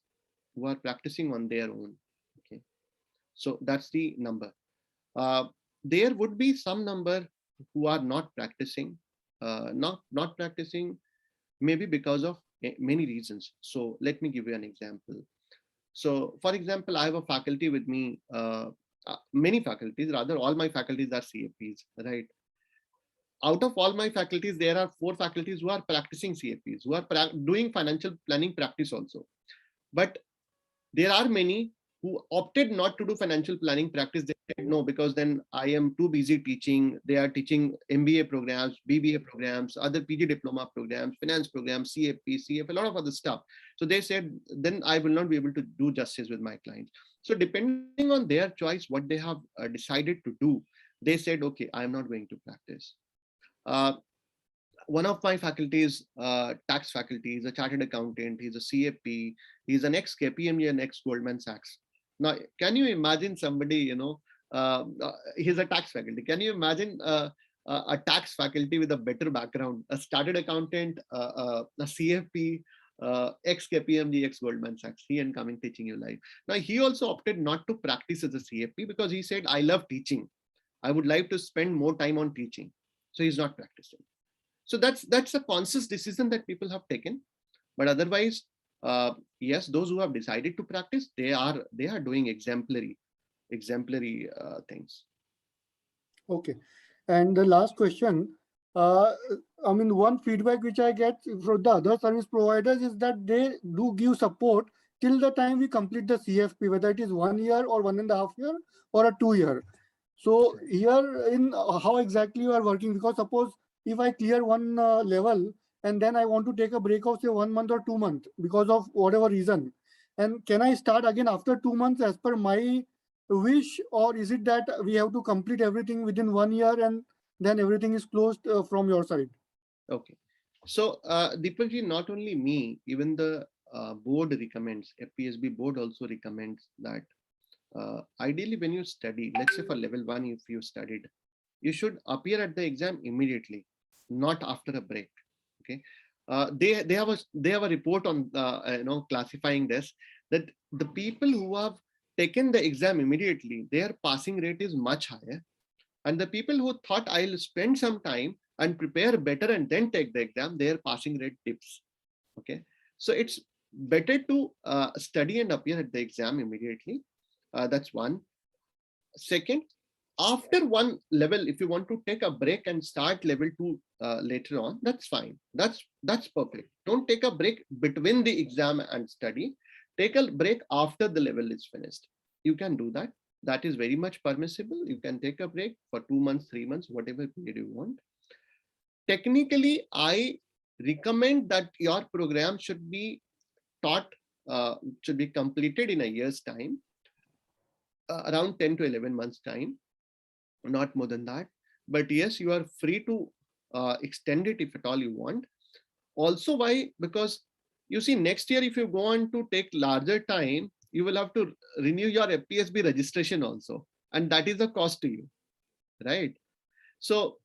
who are practicing on their own. Okay, so that's the number. There would be some number who are not practicing, not practicing, maybe because of many reasons. So let me give you an example. So for example, I have a faculty with me, many faculties, rather all my faculties are CFPs, right? Out of all my faculties, there are 4 faculties who are practicing CFPs, who are doing financial planning practice also. But there are many who opted not to do financial planning practice, they said no, because then I am too busy teaching. They are teaching MBA programs, BBA programs, other PG diploma programs, finance programs, CFP, CF, a lot of other stuff. So they said, then I will not be able to do justice with my clients. So depending on their choice, what they have decided to do, they said, okay, I'm not going to practice. One of my faculties, tax faculty, is a chartered accountant, he's a CFP, he's an ex-KPMG and ex-Goldman Sachs. Now, can you imagine somebody, he's a tax faculty. Can you imagine a tax faculty with a better background, a chartered accountant, a CFP, ex-KPMG, ex-Goldman Sachs, he and coming teaching you live. Now, he also opted not to practice as a CFP because he said, I love teaching. I would like to spend more time on teaching. So he's not practicing. So that's a conscious decision that people have taken. But otherwise, yes, those who have decided to practice, they are doing exemplary things. Okay. And the last question, I mean, one feedback which I get from the other service providers is that they do give support till the time we complete the CFP, whether it is 1 year or 1.5 year or a 2 year. So here in how exactly you are working, because suppose if I clear one level and then I want to take a break of say 1 month or 2 months because of whatever reason, and can I start again after 2 months as per my wish, or is it that we have to complete everything within 1 year and then everything is closed from your side? Okay. So Deepakji, not only me, even the board recommends, FPSB board also recommends that ideally when you study, let's say for level 1, if you studied, you should appear at the exam immediately, not after a break. Okay. They have a report on classifying this, that the people who have taken the exam immediately, their passing rate is much higher, and the people who thought I'll spend some time and prepare better and then take the exam, their passing rate dips. Okay, so it's better to study and appear at the exam immediately. That's one. Second, after one level, if you want to take a break and start level 2 later on, that's fine. That's perfect. Don't take a break between the exam and study. Take a break after the level is finished. You can do that. That is very much permissible. You can take a break for 2 months, 3 months, whatever period you want. Technically, I recommend that your program should be taught, should be completed in a year's time, around 10 to 11 months time, not more than that. But yes, you are free to extend it if at all you want. Also, why? Because you see, next year, if you go on to take larger time, you will have to renew your FPSB registration also. And that is a cost to you, right? So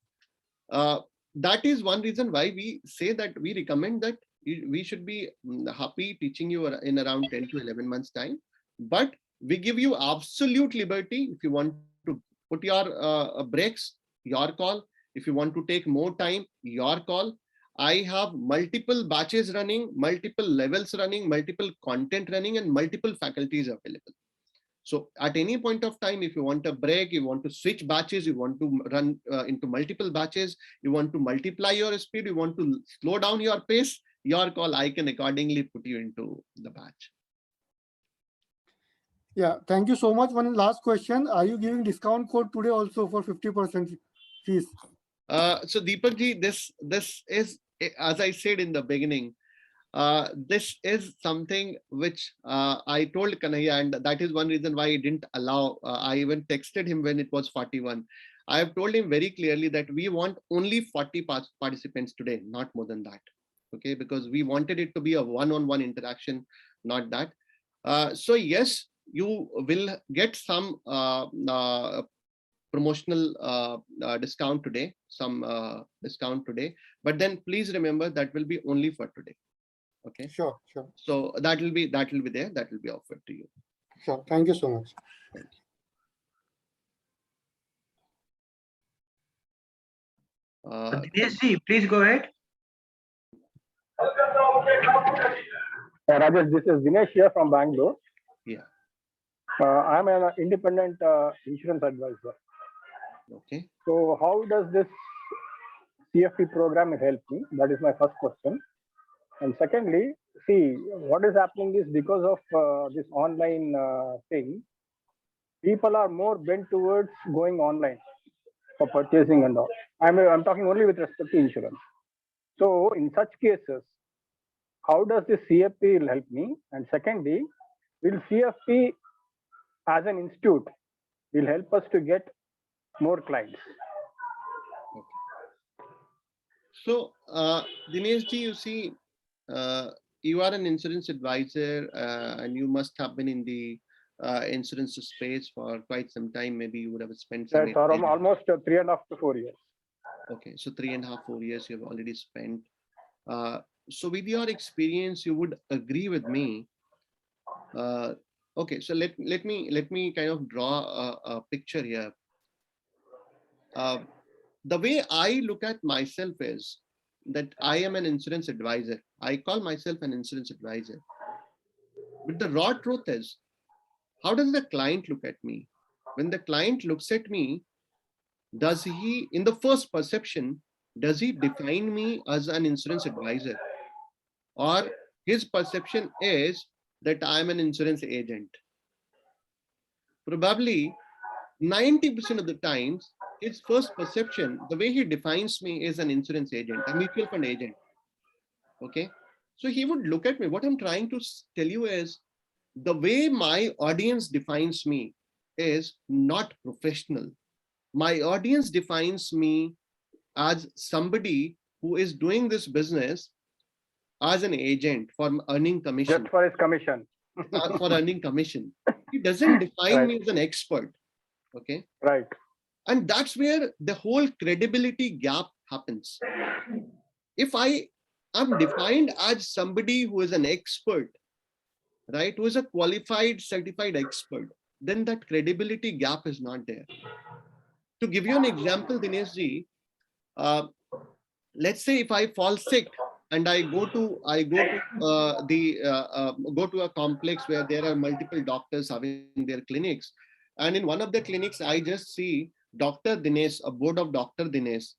that is one reason why we say that we recommend that we should be happy teaching you in around 10 to 11 months time. But we give you absolute liberty. If you want to put your breaks, your call. If you want to take more time, your call. I have multiple batches running, multiple levels running, multiple content running, and multiple faculties available. So at any point of time, if you want a break, you want to switch batches, you want to run into multiple batches, you want to multiply your speed, you want to slow down your pace, your call, I can accordingly put you into the batch. Yeah, thank you so much. One last question. Are you giving discount code today also for 50% fees? So Deepakji, this is, as I said in the beginning, this is something which I told Kanhaiya, and that is one reason why I didn't allow. I even texted him when it was 41. I have told him very clearly that we want only 40 participants today, not more than that. Okay, because we wanted it to be a one-on-one interaction, not that. So yes, you will get some promotional discount today, discount today, but then please remember that will be only for today. Okay. Sure. So that will be there. That will be offered to you. Sure. Thank you so much. Thank you. Dinesh, please go ahead. Rajesh, this is Dinesh here from Bangalore. Yeah. I'm an independent insurance advisor. Okay. So how does this CFP program help me? That is my first question. And secondly, see, what is happening is because of this online thing, people are more bent towards going online for purchasing and all. I'm talking only with respect to insurance. So in such cases, how does this CFP will help me? And secondly, will CFP as an institute will help us to get more clients? So, Dinesh ji, you see, you are an insurance advisor and you must have been in the insurance space for quite some time. Maybe you would have spent some That's almost 3.5 to 4 years. Okay, so 3.5, 4 years you have already spent. So with your experience, you would agree with me. Okay, so let me kind of draw a picture here. The way I look at myself is that I am an insurance advisor. I call myself an insurance advisor. But the raw truth is, how does the client look at me? When the client looks at me, does he, in the first perception, does he define me as an insurance advisor? Or his perception is that I'm an insurance agent? Probably 90% of the times, his first perception, the way he defines me is an insurance agent, a mutual fund agent. Okay. So he would look at me. What I'm trying to tell you is the way my audience defines me is not professional. My audience defines me as somebody who is doing this business as an agent for earning commission. Just for his commission. For earning commission. He doesn't define Right. me as an expert. Okay. Right. And that's where the whole credibility gap happens. If I am defined as somebody who is an expert, right, who is a qualified, certified expert, then that credibility gap is not there. To give you an example, Dinesh ji, let's say if I fall sick and I go to a complex where there are multiple doctors having their clinics, and in one of the clinics I just see Dr. Dinesh, a board of Dr. Dinesh.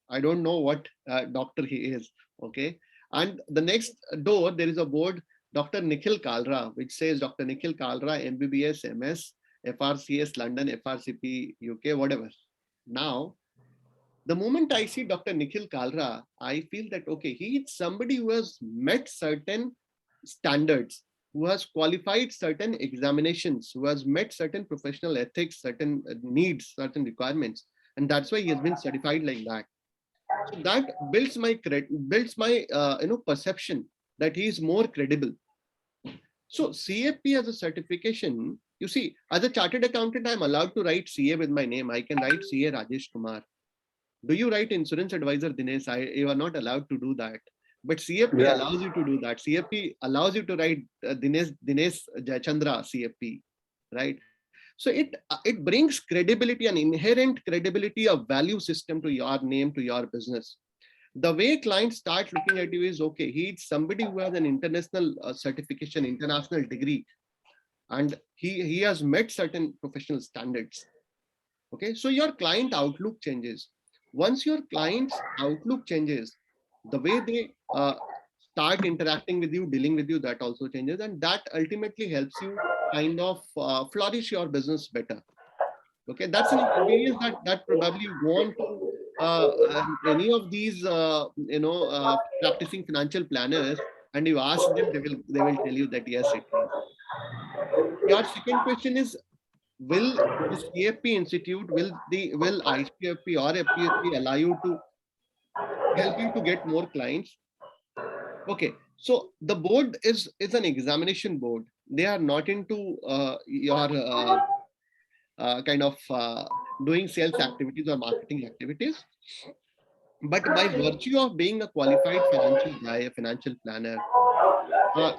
I don't know what doctor he is. Okay, and the next door there is a board Dr. Nikhil Kalra, which says Dr. Nikhil Kalra, MBBS, MS, FRCS London, FRCP UK, whatever. Now, the moment I see Dr. Nikhil Kalra, I feel that, okay, he is somebody who has met certain standards, who has qualified certain examinations, who has met certain professional ethics, certain needs, certain requirements. And that's why he has been certified like that. So that builds my perception that he is more credible. So CFP as a certification, you see, as a chartered accountant, I'm allowed to write CA with my name. I can write CA Rajesh Kumar. Do you write insurance advisor Dinesh? You are not allowed to do that. But CFP allows you to do that. CFP allows you to write Dinesh Jayachandra CFP, right? So it brings credibility, an inherent credibility, a value system to your name, to your business. The way clients start looking at you is, okay, he's somebody who has an international certification, international degree, and he has met certain professional standards. Okay, so your client outlook changes. Once your client's outlook changes, the way they start interacting with you, dealing with you, that also changes, and that ultimately helps you kind of flourish your business better. Okay, that's an experience that probably you want to any of these practicing financial planners, and you ask them, they will tell you that yes, it is. Your second question is, will the CFP Institute, will ICFP or FPSP allow you to help you to get more clients? Okay, so the board is an examination board. They are not into your kind of doing sales activities or marketing activities. But by virtue of being a qualified financial guy, a financial planner,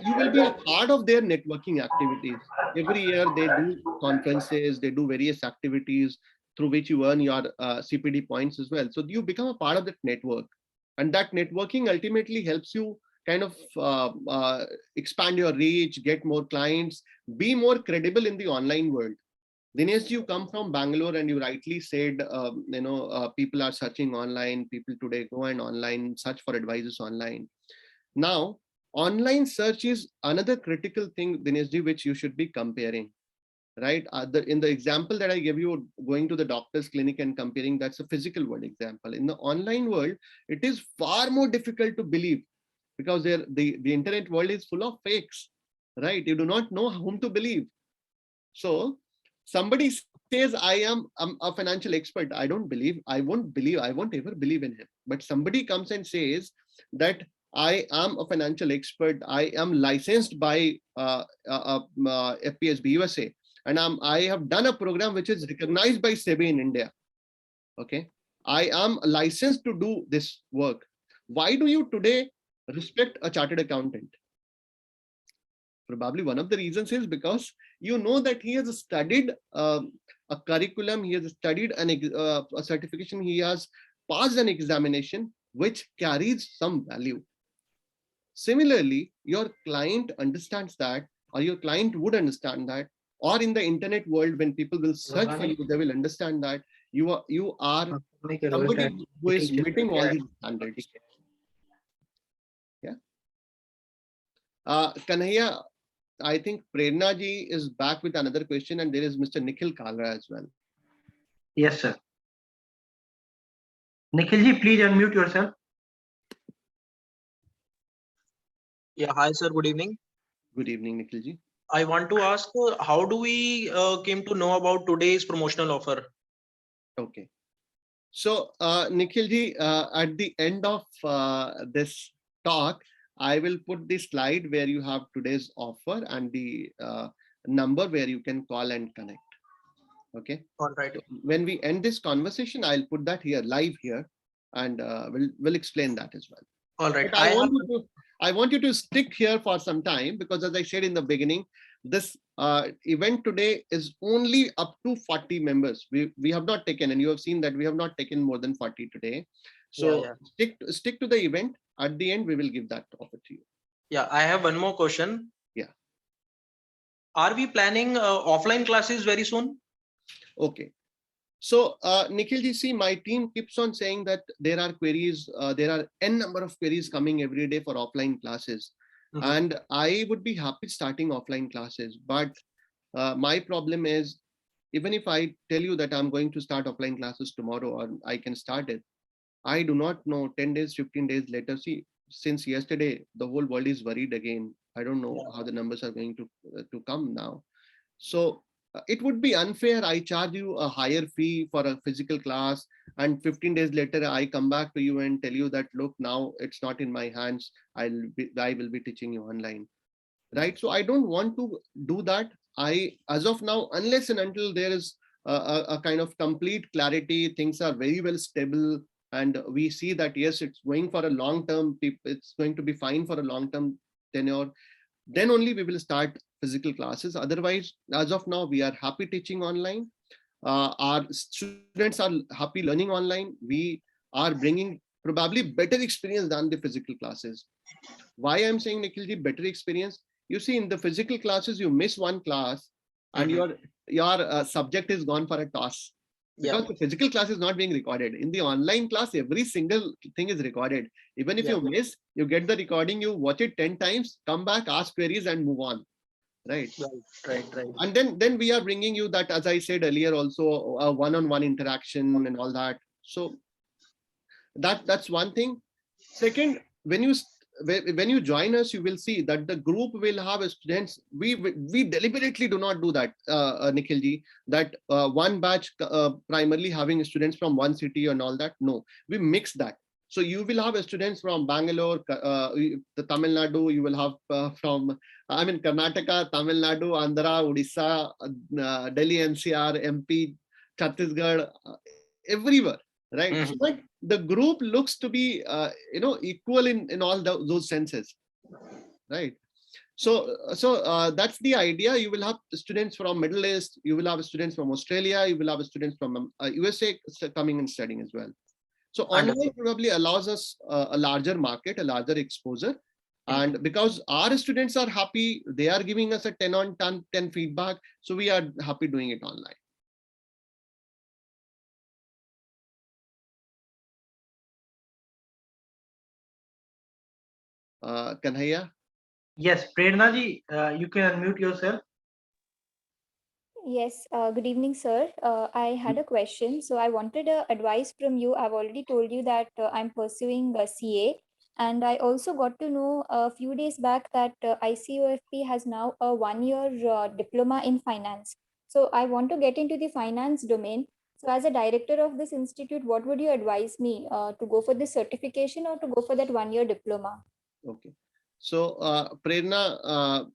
you will be a part of their networking activities. Every year they do conferences, they do various activities through which you earn your CPD points as well. So you become a part of that network, and that networking ultimately helps you kind of expand your reach, get more clients, be more credible in the online world. Dinesh, you come from Bangalore, and you rightly said, people are searching online. People today go and online, search for advisors online. Now, online search is another critical thing, Dineshji, which you should be comparing, right? In the example that I gave you, going to the doctor's clinic and comparing, that's a physical world example. In the online world, it is far more difficult to believe because the internet world is full of fakes, right? You do not know whom to believe. So somebody says, I'm a financial expert. I won't ever believe in him. But somebody comes and says that I am a financial expert. I am licensed by FPSB USA, and I have done a program which is recognized by SEBI in India. Okay, I am licensed to do this work. Why do you today respect a chartered accountant? Probably one of the reasons is because you know that he has studied a curriculum, he has studied a certification, he has passed an examination which carries some value. Similarly, your client understands that, or your client would understand that, or in the internet world, when people will search for you, they will understand that you are somebody who is meeting all these standards. Yeah. Kanhaiya, I think Prerna ji is back with another question, and there is Mr. Nikhil Kalra as well. Yes, sir. Nikhil ji, please unmute yourself. Yeah, hi sir, good evening. Good evening, Nikhil ji. I want to ask, how do we came to know about today's promotional offer? Okay. So, Nikhil ji, at the end of this talk, I will put the slide where you have today's offer and the number where you can call and connect. Okay. All right. So when we end this conversation, I'll put that here live here, and we'll explain that as well. All right. But I want you to stick here for some time, because as I said in the beginning, this event today is only up to 40 members. We have not taken, and you have seen that we have not taken more than 40 today. So stick to the event. At the end, we will give that offer to you. Yeah, I have one more question. Yeah. Are we planning offline classes very soon? Okay. So Nikhil ji, see, my team keeps on saying that there are queries, there are n number of queries coming every day for offline classes. And I would be happy starting offline classes. But my problem is, even if I tell you that I'm going to start offline classes tomorrow, or I can start it, I do not know 10 days, 15 days later. See, since yesterday, the whole world is worried again. I don't know how the numbers are going to come now. So it would be unfair. I charge you a higher fee for a physical class, and 15 days later, I come back to you and tell you that, look, now it's not in my hands. I will be teaching you online. Right. So I don't want to do that. As of now, unless and until there is a kind of complete clarity, things are very well stable, and we see that, yes, it's going for a long term, it's going to be fine for a long term tenure, then only we will start physical classes. Otherwise, as of now, we are happy teaching online. Our students are happy learning online. We are bringing probably better experience than the physical classes. Why I'm saying, Nikhil ji, better experience? You see, in the physical classes, you miss one class and your subject is gone for a toss. Because the physical class is not being recorded. In the online class, every single thing is recorded. Even if you miss, you get the recording, you watch it 10 times, come back, ask queries and move on. Right. Right. And then we are bringing you that, as I said earlier, also a one-on-one interaction and all that. So that's one thing. Second, when you join us, you will see that the group will have students. We deliberately do not do that, Nikhil ji, that one batch primarily having students from one city and all that. No, we mix that. So you will have students from Bangalore, the Tamil Nadu. You will have from, Karnataka, Tamil Nadu, Andhra, Odisha, Delhi NCR, MP, Chhattisgarh, everywhere. Right. So that the group looks to be, equal in all those senses. Right. So that's the idea. You will have students from Middle East. You will have students from Australia. You will have students from USA coming and studying as well. So online probably allows us a larger market, a larger exposure. And because our students are happy, they are giving us a 10 on 10 feedback. So we are happy doing it online. Kanhaiya, Yes, Prerna ji, you can unmute yourself. Yes, good evening, sir. I had a question. So I wanted advice from you. I've already told you that I'm pursuing CA. And I also got to know a few days back that ICOFP has now a 1-year diploma in finance. So I want to get into the finance domain. So as a director of this institute, what would you advise me to go for this certification or to go for that 1-year diploma? Okay. So, Prerna,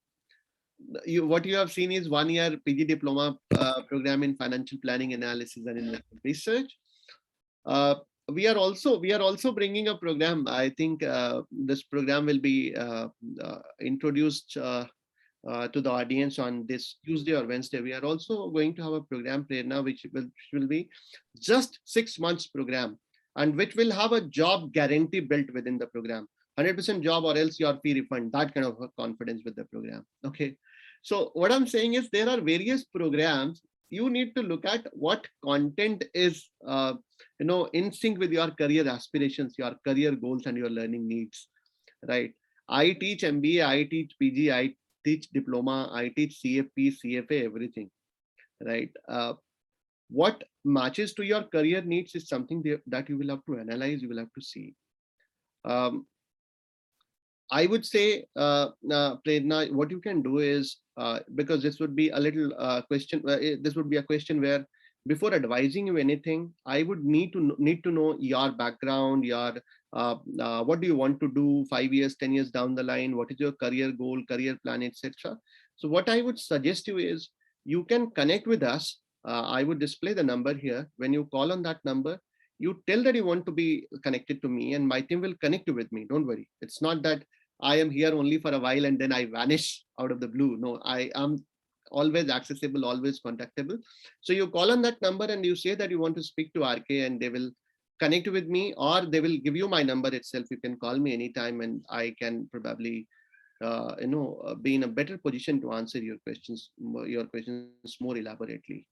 what you have seen is 1-year PG diploma program in financial planning, analysis, and investment research. We are also bringing a program. I think this program will be introduced to the audience on this Tuesday or Wednesday. We are also going to have a program, Prerna, which will be just 6 months program, and which will have a job guarantee built within the program. 100% job or else your fee refund, that kind of a confidence with the program. Okay. So what I'm saying is there are various programs. You need to look at what content is, in sync with your career aspirations, your career goals, and your learning needs, right? I teach MBA, I teach PG, I teach diploma, I teach CFP, CFA, everything, right? What matches to your career needs is something that you will have to analyze, you will have to see. I would say, Prerna, what you can do is, because this would be a little question, this would be a question where before advising you anything, I would need to know your background, your what do you want to do 5 years, 10 years down the line, what is your career goal, career plan, etc. So what I would suggest you is you can connect with us. I would display the number here. When you call on that number, you tell that you want to be connected to me, and my team will connect you with me. Don't worry. It's not that I am here only for a while and then I vanish out of the blue. No, I am always accessible, always contactable. So you call on that number and you say that you want to speak to RK, and they will connect with me, or they will give you my number itself. You can call me anytime and I can probably be in a better position to answer your questions more elaborately.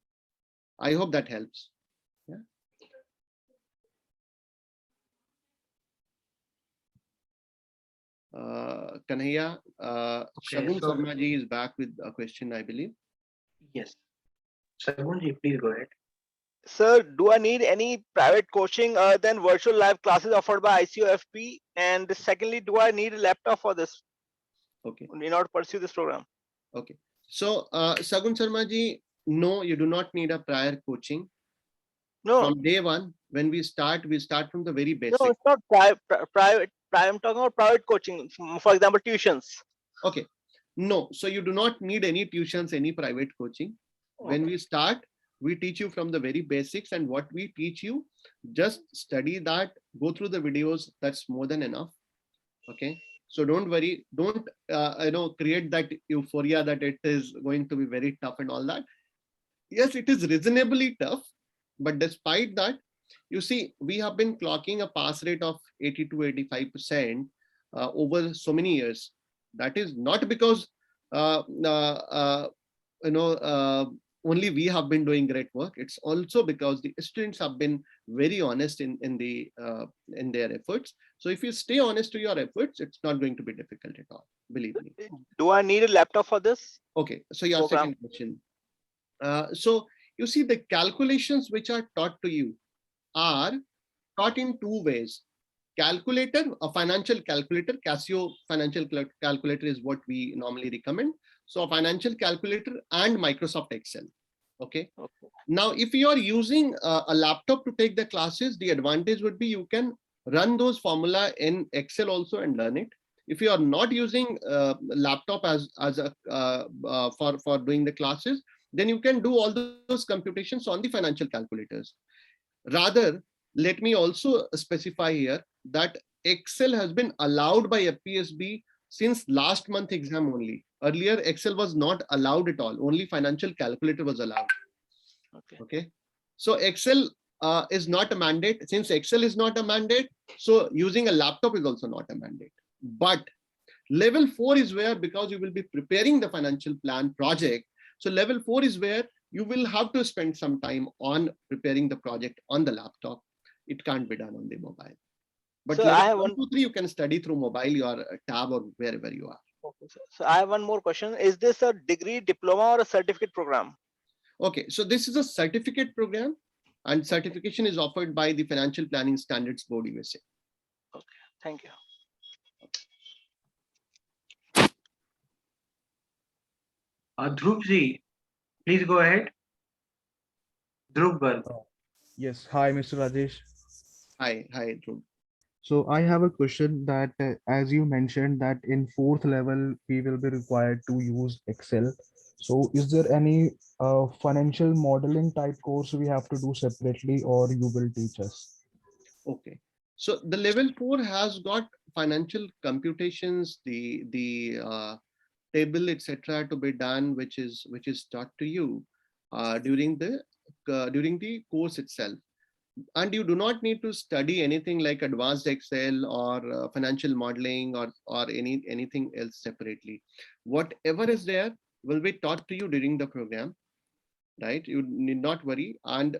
I hope that helps. Yeah. Kanhaiya, Shagun so- Sharma ji is back with a question, I believe. Yes. Shagun ji, please go ahead. Sir, do I need any private coaching other than virtual live classes offered by ICOFP? And secondly, do I need a laptop for this Okay. in order to pursue this program? Okay. So, Shagun Sharma ji, no, you do not need a prior coaching. No, From day one, when we start from the very basic. no, it's not private. I'm talking about private coaching, for example, tuitions. Okay. No, so you do not need any tuitions, any private coaching. When we start, we teach you from the very basics, and what we teach you, just study that, go through the videos. That's more than enough. Okay. So don't worry. Don't create that euphoria that it is going to be very tough and all that. Yes, it is reasonably tough, but despite that, you see, we have been clocking a pass rate of 80 to 85% over so many years. That is not because only we have been doing great work. It's also because the students have been very honest in their efforts. So if you stay honest to your efforts, it's not going to be difficult at all. Believe me. Do I need a laptop for this? Okay. So your program? second question. So you see, the calculations which are taught to you are taught in two ways. Calculator, a financial calculator, Casio financial calculator is what we normally recommend. So a financial calculator and Microsoft Excel. Okay. Now, if you are using a laptop to take the classes, the advantage would be you can run those formula in Excel also and learn it. If you are not using laptop for doing the classes, then you can do all those computations on the financial calculators. Rather, let me also specify here that Excel has been allowed by FPSB since last month exam only. Earlier, Excel was not allowed at all. Only financial calculator was allowed. Okay. So Excel is not a mandate. Since Excel is not a mandate, so using a laptop is also not a mandate. But level 4 is where, because you will be preparing the financial plan project, so level 4 is where you will have to spend some time on preparing the project on the laptop. It can't be done on the mobile. But So level I have 1, 2, 3, you can study through mobile, your tab, or wherever you are. Okay, sir. So I have one more question. Is this a degree, diploma, or a certificate program? Okay, so this is a certificate program, and certification is offered by the Financial Planning Standards Board USA. Thank you. Dhruv ji, please go ahead. Dhruv Garg. Yes, hi, Mr. Rajesh. Hi, Dhruv. So I have a question that, as you mentioned, that in fourth level we will be required to use Excel. So is there any financial modeling type course we have to do separately, or you will teach us? Okay, so the level 4 has got financial computations, the table, etc., to be done, which is taught to you during the course itself. And you do not need to study anything like advanced Excel or financial modeling or anything else separately. Whatever is there will be taught to you during the program, right? You need not worry. And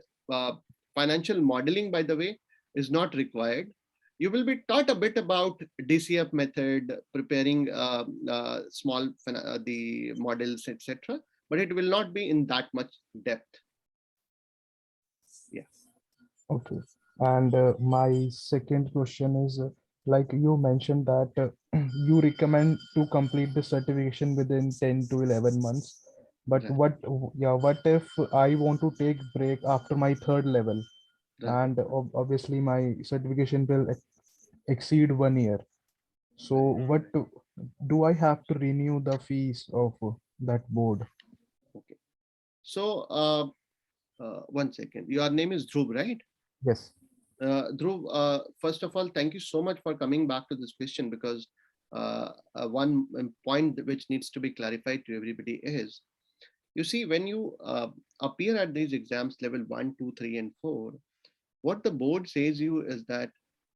financial modeling, by the way, is not required. You will be taught a bit about DCF method, preparing the models, etc. But it will not be in that much depth. Yeah. Okay. And my second question is, like you mentioned that you recommend to complete the certification within 10 to 11 months. But Right. what if I want to take break after my third level? Right. And obviously my certification will exceed 1 year. So what do I have to renew the fees of that board? Okay. So 1 second. Your name is Dhruv, right? Yes. Dhruv, first of all, thank you so much for coming back to this question, because one point which needs to be clarified to everybody is, you see, when you appear at these exams level 1, 2, 3, and 4, what the board says you is that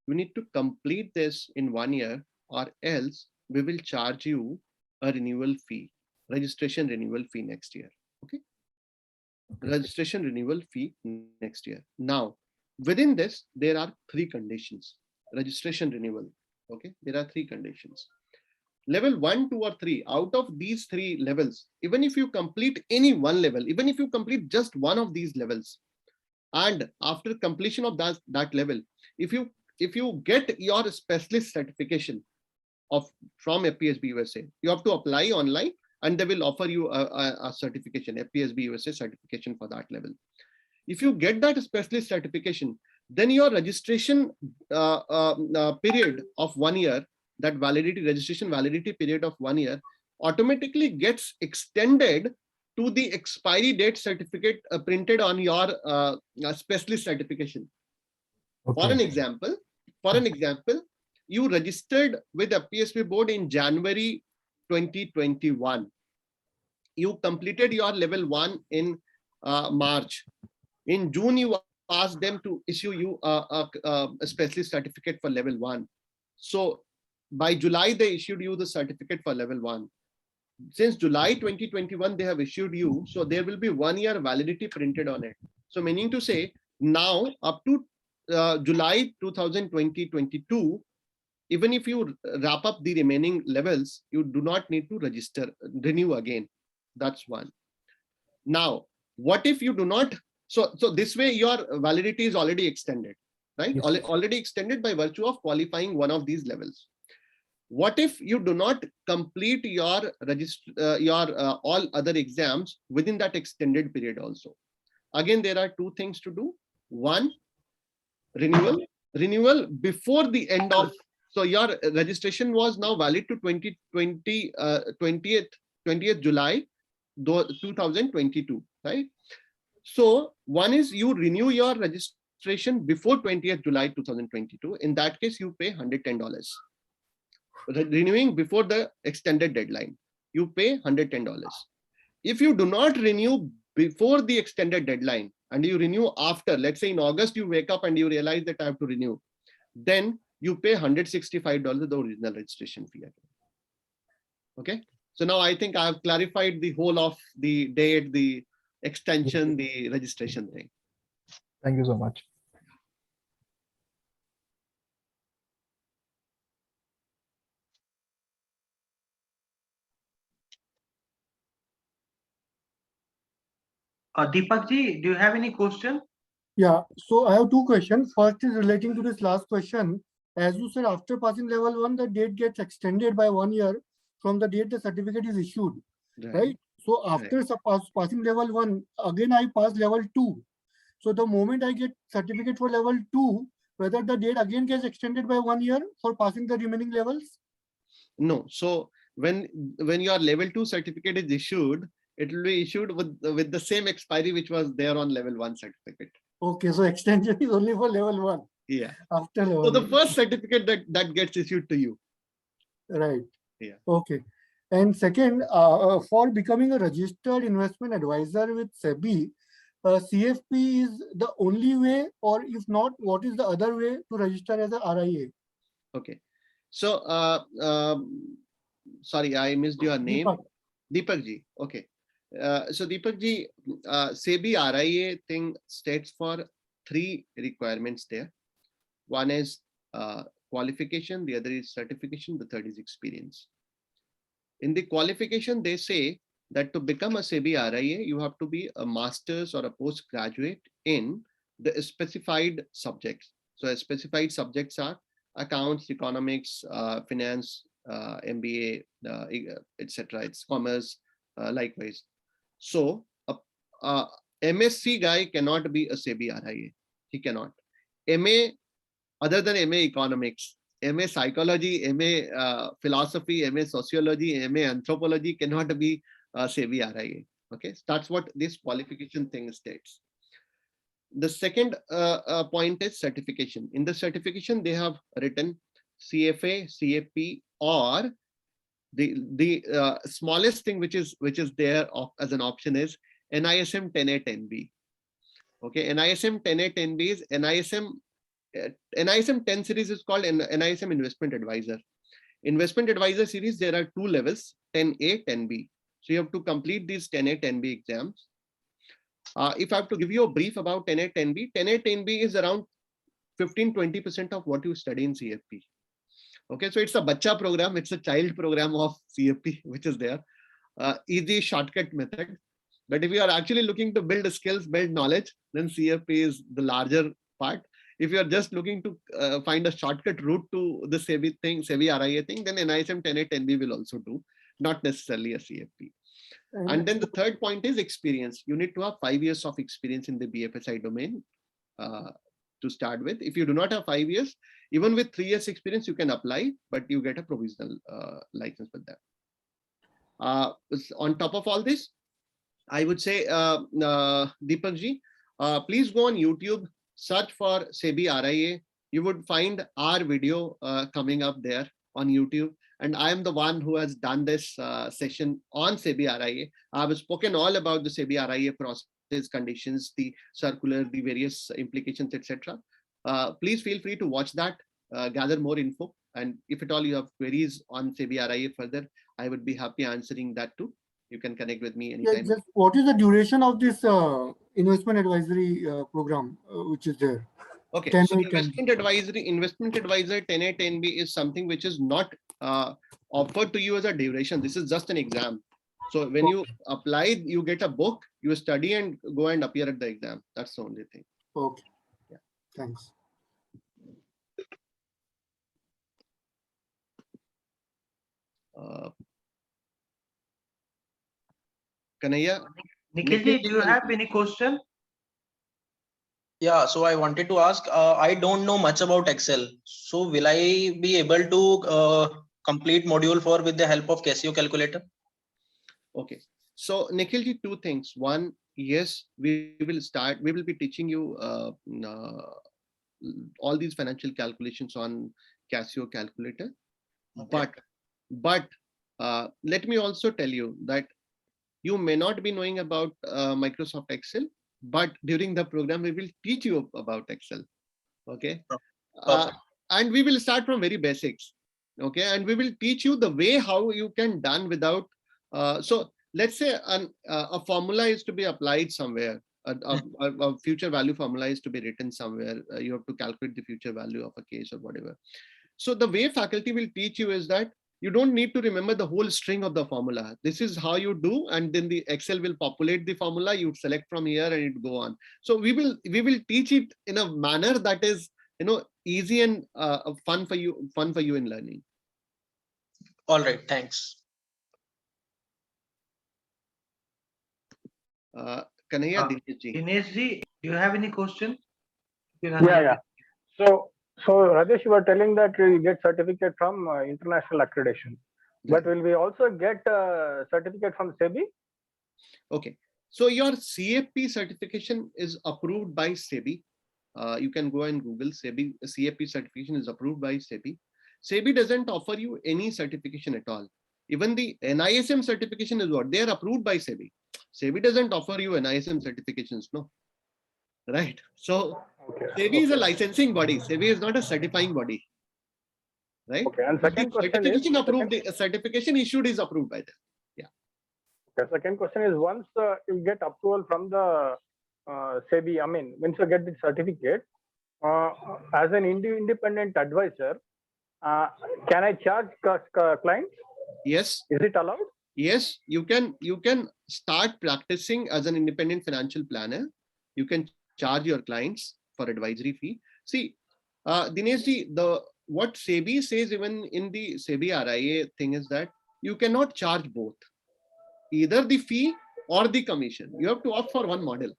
you need to complete this in 1 year, or else we will charge you a renewal fee, registration renewal fee next year. Okay. Registration renewal fee next year. Now, within this, there are 3 conditions. Registration renewal. Okay, there are 3 conditions. Level 1, 2, or 3. Out of these 3 levels, even if you complete any one level, even if you complete just one of these levels, and after completion of that level, if you get your specialist certification from FPSB USA, you have to apply online, and they will offer you a certification, FPSB USA certification for that level. If you get that specialist certification, then your registration period of 1 year, that registration validity period of 1 year, automatically gets extended to the expiry date certificate printed on your specialist certification. Okay. For an example, you registered with the FPSB board in January 2021. You completed your level 1 in March. In June, you asked them to issue you a specialist certificate for level 1. So by July, they issued you the certificate for level 1. Since July 2021, they have issued you, so there will be 1 year validity printed on it. So meaning to say, now up to July 2022, even if you wrap up the remaining levels, you do not need to renew again. That's one. Now, what if you do not? So this way your validity is already extended, right? Yes. Already extended by virtue of qualifying one of these levels. What if you do not complete your all other exams within that extended period also? Again, there are 2 things to do. One, renewal before the end of, so your registration was now valid to 20th July 2022, right? So one is you renew your registration before 20th July 2022. In that case, you pay $110. Renewing before the extended deadline, you pay $110. If you do not renew before the extended deadline and you renew after, let's say in August, you wake up and you realize that I have to renew, then you pay $165, the original registration fee again. Okay. So now I think I have clarified the whole of the date, the extension, the registration thing. Thank you so much. Deepak ji, do you have any question? Yeah, so I have two questions. First is relating to this last question. As you said, after passing level 1, the date gets extended by 1 year from the date the certificate is issued, right? So after passing level 1, again I pass level 2. So the moment I get certificate for level 2, whether the date again gets extended by 1 year for passing the remaining levels? No. So when your level 2 certificate is issued, it will be issued with the same expiry which was there on level 1 certificate. Okay, so extension is only for level 1. Yeah. After level So the 1. first certificate that gets issued to you. Right. Yeah. Okay. And second, for becoming a registered investment advisor with SEBI, CFP is the only way, or if not, what is the other way to register as a RIA? Okay. So, sorry, I missed your name. Deepak ji. Okay. So Deepak ji, SEBI RIA thing states for 3 requirements there. One is qualification, the other is certification, the third is experience. In the qualification, they say that to become a SEBI RIA, you have to be a master's or a postgraduate in the specified subjects. So specified subjects are accounts, economics, finance, MBA, etc. It's commerce, likewise. So a MSc guy cannot be a SEBI RIA. He cannot. MA, other than MA economics, MA psychology, MA philosophy, MA sociology, MA anthropology cannot be SEBI RIA. Okay, so that's what this qualification thing states. The second point is certification. In the certification, they have written CFA, CFP, or the smallest thing which is there as an option is NISM 10A 10B. Okay, NISM 10A 10B is NISM 10 series is called NISM Investment Advisor. Investment Advisor series, there are 2 levels, 10A, 10B. So you have to complete these 10A, 10B exams. If I have to give you a brief about 10A, 10B, 10A, 10B is around 15-20% of what you study in CFP. Okay, so it's a bacha program, it's a child program of CFP, which is there. Easy shortcut method. But if you are actually looking to build skills, build knowledge, then CFP is the larger part. If you are just looking to find a shortcut route to the SEBI thing, SEBI RIA thing, then NISM 10A 10B will also do, not necessarily a CFP. And then the third point is experience. You need to have 5 years of experience in the BFSI domain to start with. If you do not have 5 years, even with 3 years experience, you can apply, but you get a provisional license with that. On top of all this, I would say, Deepak ji, please go on YouTube, search for SEBI RIA. You would find our video coming up there on YouTube. And I am the one who has done this session on SEBI RIA. I have spoken all about the SEBI RIA process, conditions, the circular, the various implications, etc. Please feel free to watch that, gather more info. And if at all you have queries on SEBI RIA further, I would be happy answering that too. You can connect with me anytime. Yeah, just what is the duration of this investment advisory program which is there? Okay, so investment advisor 10A 10B is something which is not offered to you as a duration. This is just an exam. So when you apply, you get a book, you study and go and appear at the exam. That's the only thing. Okay. Yeah. Thanks. Kanaya? Nikhil, do you have any question? Yeah, so I wanted to ask, I don't know much about Excel. So will I be able to complete module 4 with the help of Casio calculator? Okay. So Nikhilji, 2 things. One, yes, we will be teaching you all these financial calculations on Casio calculator. Okay. But let me also tell you that you may not be knowing about Microsoft Excel, but during the program, we will teach you about Excel. Okay. And we will start from very basics. Okay. And we will teach you the way how you can done without. So let's say a formula is to be applied somewhere. A future value formula is to be written somewhere. You have to calculate the future value of a case or whatever. So the way faculty will teach you is that you don't need to remember the whole string of the formula. This is how you do, and then the Excel will populate the formula. You select from here and it go on. So we will teach it in a manner that is, you know, easy and fun for you in learning. All right, thanks. Kanhaiya, Dinesh ji. Dinesh ji, do you have any question? Yeah. So Rajesh, you were telling that we get certificate from international accreditation, but will we also get certificate from SEBI? Okay. So your CFP certification is approved by SEBI. You can go and Google SEBI. CFP certification is approved by SEBI. SEBI doesn't offer you any certification at all. Even the NISM certification is what? They are approved by SEBI. SEBI doesn't offer you NISM certifications, no. Right. So SEBI is a licensing body. SEBI is not a certifying body. Right. Okay. And second question certification is, approved. Certification issued is approved by them. Yeah. The second question is, once you get approval from the SEBI, I mean, once you get the certificate, as an independent advisor, can I charge clients? Yes. Is it allowed? Yes, you can start practicing as an independent financial planner. You can charge your clients for advisory fee. See, Dinesh ji, what SEBI says even in the SEBI RIA thing is that you cannot charge both, either the fee or the commission. You have to opt for one model.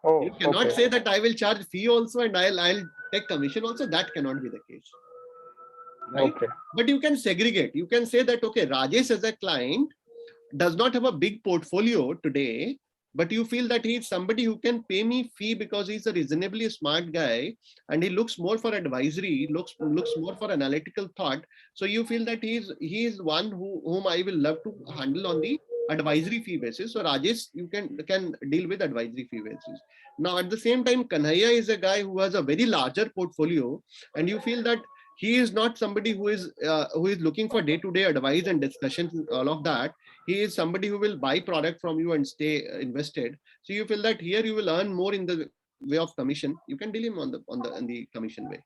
Oh, you cannot say that I will charge fee also and I'll take commission also. That cannot be the case. Right? Okay. But you can segregate. You can say that, okay, Rajesh as a client does not have a big portfolio today, but you feel that he is somebody who can pay me fee because he's a reasonably smart guy and he looks more for advisory, looks more for analytical thought. So you feel that he is one whom I will love to handle on the advisory fee basis. So Rajesh, you can deal with advisory fee basis. Now at the same time, Kanhaiya is a guy who has a very larger portfolio, and you feel that he is not somebody who is looking for day-to-day advice and discussions, all of that. He is somebody who will buy product from you and stay invested. So you feel that here you will earn more in the way of commission. You can deal him on the commission way.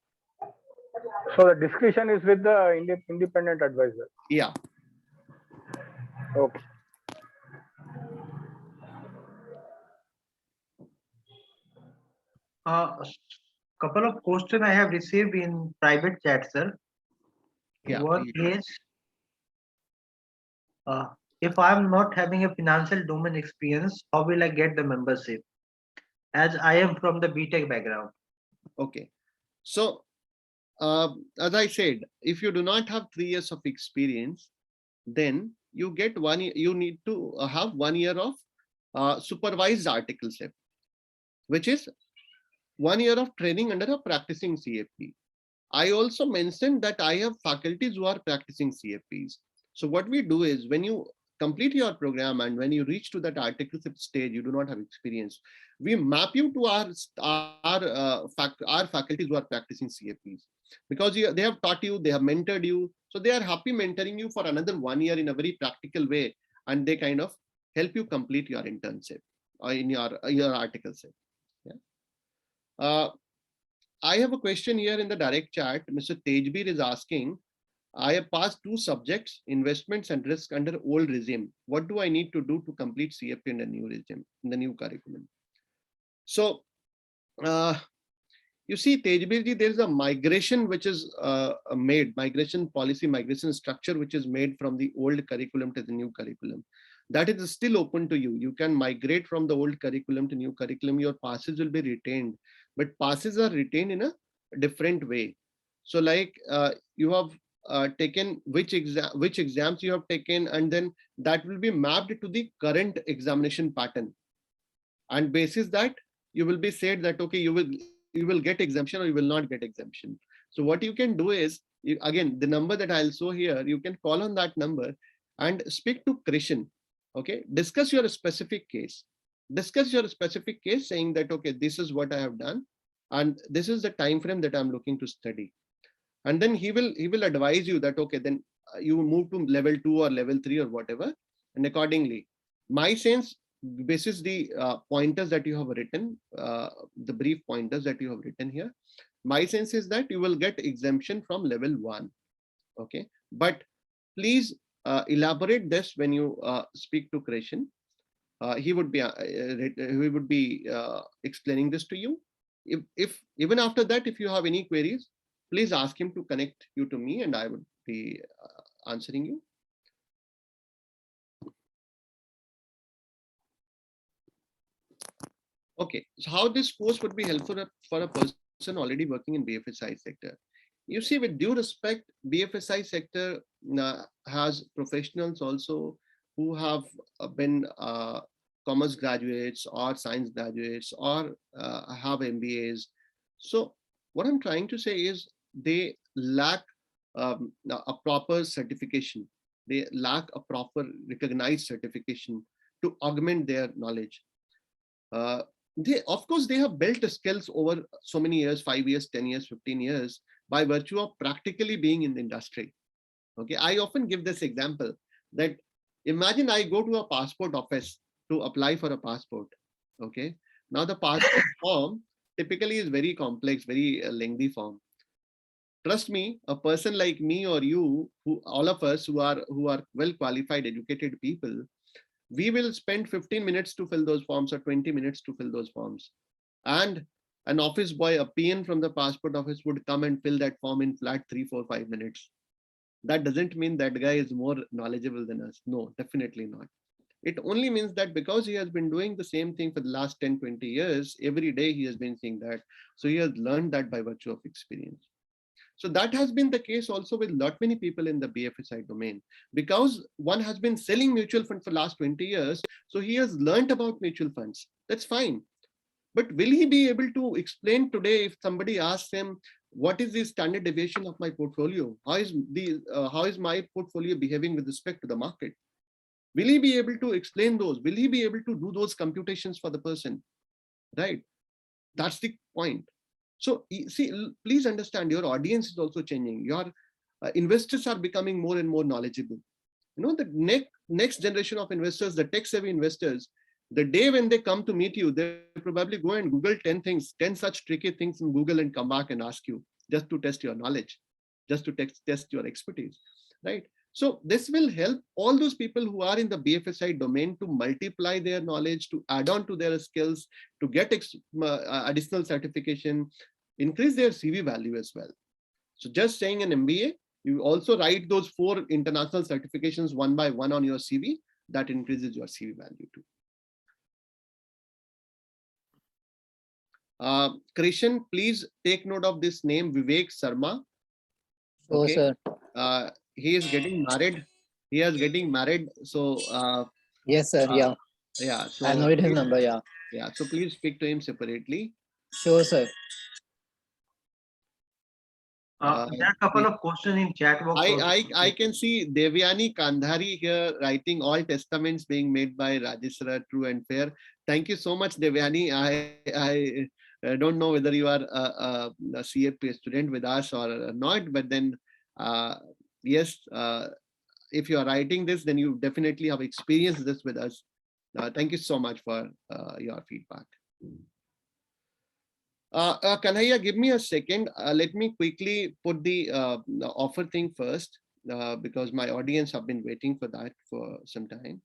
So the discretion is with the independent advisor. Yeah. Okay. Couple of questions I have received in private chat, sir. Yeah. One is, if I'm not having a financial domain experience, how will I get the membership? As I am from the BTech background. Okay. So, as I said, if you do not have 3 years of experience, then you get 1 year. You need to have 1 year of supervised articleship, which is 1 year of training under a practicing CFP. I also mentioned that I have faculties who are practicing CFPs. So what we do is, when you complete your program and when you reach to that articleship stage, you do not have experience, we map you to our faculties who are practicing CFPs, because they have taught you, they have mentored you. So they are happy mentoring you for another 1 year in a very practical way, and they kind of help you complete your internship or in your articleship. Yeah. I have a question here in the direct chat. Mr. Tejbir is asking, I have passed 2 subjects, investments and risk, under old regime. What do I need to do to complete CFP in the new regime, in the new curriculum? So, you see, Tejbir ji, there is a migration which is made, migration policy, migration structure, which is made from the old curriculum to the new curriculum. That is still open to you. You can migrate from the old curriculum to new curriculum. Your passes will be retained, but passes are retained in a different way. So like you have taken which exams you have taken, and then that will be mapped to the current examination pattern. And basis that, you will be said that, okay, you will get exemption or you will not get exemption. So what you can do is, again, the number that I'll show here, you can call on that number and speak to Krishan. Okay, discuss your specific case. Discuss your specific case, saying that, okay, this is what I have done, and this is the time frame that I'm looking to study. And then he will advise you that, okay, then you move to level 2 or level 3 or whatever, and accordingly. My sense, basis the pointers that you have written, the brief pointers that you have written here, my sense is that you will get exemption from level 1. Okay, but please elaborate this when you speak to Krishan. He would be explaining this to you. If even after that, if you have any queries, please ask him to connect you to me, and I would be answering you. Okay, so how this course would be helpful for a person already working in BFSI sector? You see, with due respect, BFSI sector has professionals also who have been commerce graduates or science graduates or have MBAs. So what I'm trying to say is they lack a proper certification. They lack a proper recognized certification to augment their knowledge. Of course, they have built the skills over so many years, 5 years, 10 years, 15 years, by virtue of practically being in the industry. Okay, I often give this example that imagine I go to a passport office to apply for a passport. Okay, now the passport form typically is very complex, very lengthy form. Trust me, a person like me or you, who all of us who are well qualified, educated people, we will spend 15 minutes to fill those forms or 20 minutes to fill those forms. And an office boy, a PN from the passport office would come and fill that form in flat 3, 4, 5 minutes. That doesn't mean that guy is more knowledgeable than us. No, definitely not. It only means that because he has been doing the same thing for the last 10, 20 years, every day he has been seeing that. So he has learned that by virtue of experience. So that has been the case also with lot many people in the BFSI domain, because one has been selling mutual fund for the last 20 years. So he has learned about mutual funds. That's fine. But will he be able to explain today if somebody asks him, what is the standard deviation of my portfolio? How is my portfolio behaving with respect to the market? Will he be able to explain those? Will he be able to do those computations for the person? Right? That's the point. So see, please understand, your audience is also changing. Your investors are becoming more and more knowledgeable. You know, the next generation of investors, the tech-savvy investors, the day when they come to meet you, they probably go and Google 10 things, 10 such tricky things in Google and come back and ask you just to test your knowledge, just to test your expertise, right? So this will help all those people who are in the BFSI domain to multiply their knowledge, to add on to their skills, to get additional certification, increase their CV value as well. So just saying an MBA, you also write those 4 international certifications one by one on your CV, that increases your CV value too. Krishan, please take note of this name, Vivek Sharma. Okay. Oh, sir. He is getting married. He is getting married. So yes, sir. Yeah. Yeah. So I know his number. Yeah. Yeah. So please speak to him separately. Sure, sir. There are a couple of questions in chat box. I can see Devyani Kandhari here writing all testaments being made by Rajeswara, true and fair. Thank you so much, Devyani. I don't know whether you are a CFP student with us or not, but then yes, if you are writing this, then you definitely have experienced this with us. Thank you so much for your feedback. Kanhaiya, give me a second. Let me quickly put the offer thing first, because my audience have been waiting for that for some time.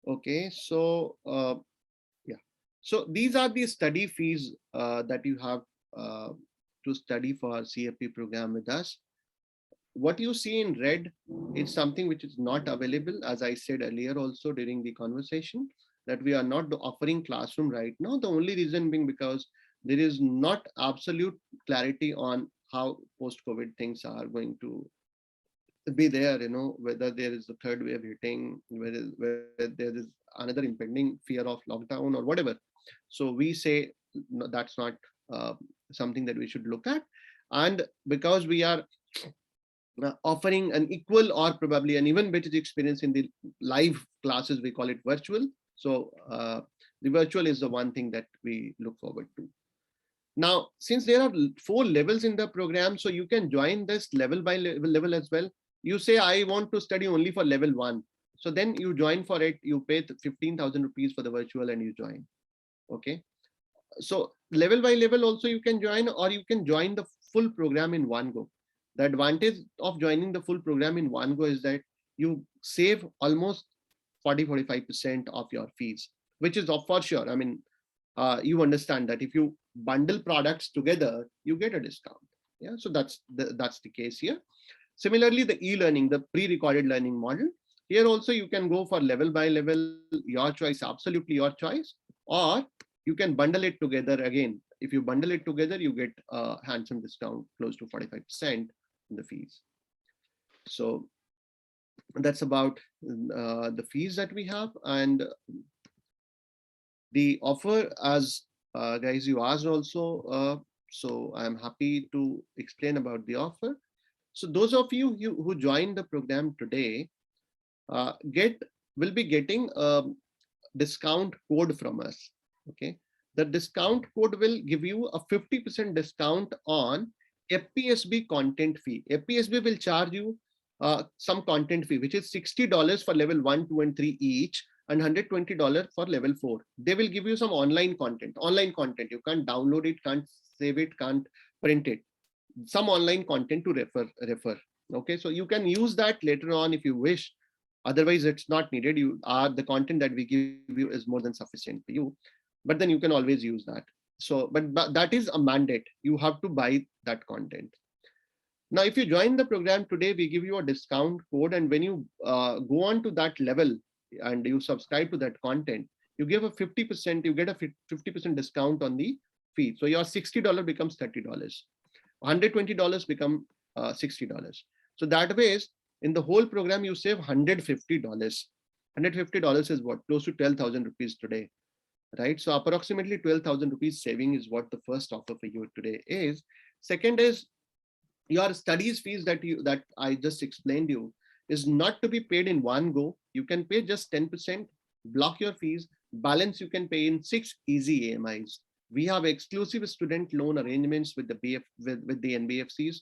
Okay, so yeah, so these are the study fees that you have to study for CFP program with us. What you see in red is something which is not available, as I said earlier also during the conversation, that we are not offering classroom right now. The only reason being because there is not absolute clarity on how post-COVID things are going to be there, you know, whether there is a third wave hitting, whether there is another impending fear of lockdown or whatever. So we say no, that's not something that we should look at. And because we are offering an equal or probably an even better experience in the live classes, we call it virtual. So the virtual is the one thing that we look forward to. Now, since there are 4 levels in the program, so you can join this level by level as well. You say, I want to study only for level 1. So then you join for it, you pay 15,000 rupees for the virtual and you join. Okay. So level by level also you can join, or you can join the full program in one go. The advantage of joining the full program in one go is that you save almost 40-45% of your fees, which is for sure. I mean, you understand that if you bundle products together, you get a discount. Yeah, so that's the case here. Similarly, the e-learning, the pre-recorded learning model, here also you can go for level by level, your choice, absolutely your choice, or you can bundle it together. Again, if you bundle it together, you get a handsome discount, close to 45% in the fees. So that's about the fees that we have. And the offer, as guys, you asked also, so I'm happy to explain about the offer. So those of you who joined the program today will be getting a discount code from us. Okay, the discount code will give you a 50% discount on FPSB content fee. FPSB will charge you some content fee, which is $60 for level 1, 2, and 3 each, and $120 for level 4. They will give you some online content. You can't download it, can't save it, can't print it. Some online content to refer. Okay, so you can use that later on if you wish. Otherwise, it's not needed. The content that we give you is more than sufficient for you. But then you can always use that. So, but that is a mandate. You have to buy that content. Now, if you join the program today, we give you a discount code, and when you go on to that level and you subscribe to that content, you give a 50%. You get a 50% discount on the fee. So your $60 becomes $30. $120 become $60. So that way, in the whole program, you save $150. $150 is what? Close to 12,000 rupees today, right? So approximately 12,000 rupees saving is what the first offer for you today is. Second is your studies fees that I just explained you is not to be paid in one go. You can pay just 10%, block your fees, balance you can pay in 6 easy AMIs. We have exclusive student loan arrangements with the with the NBFCs,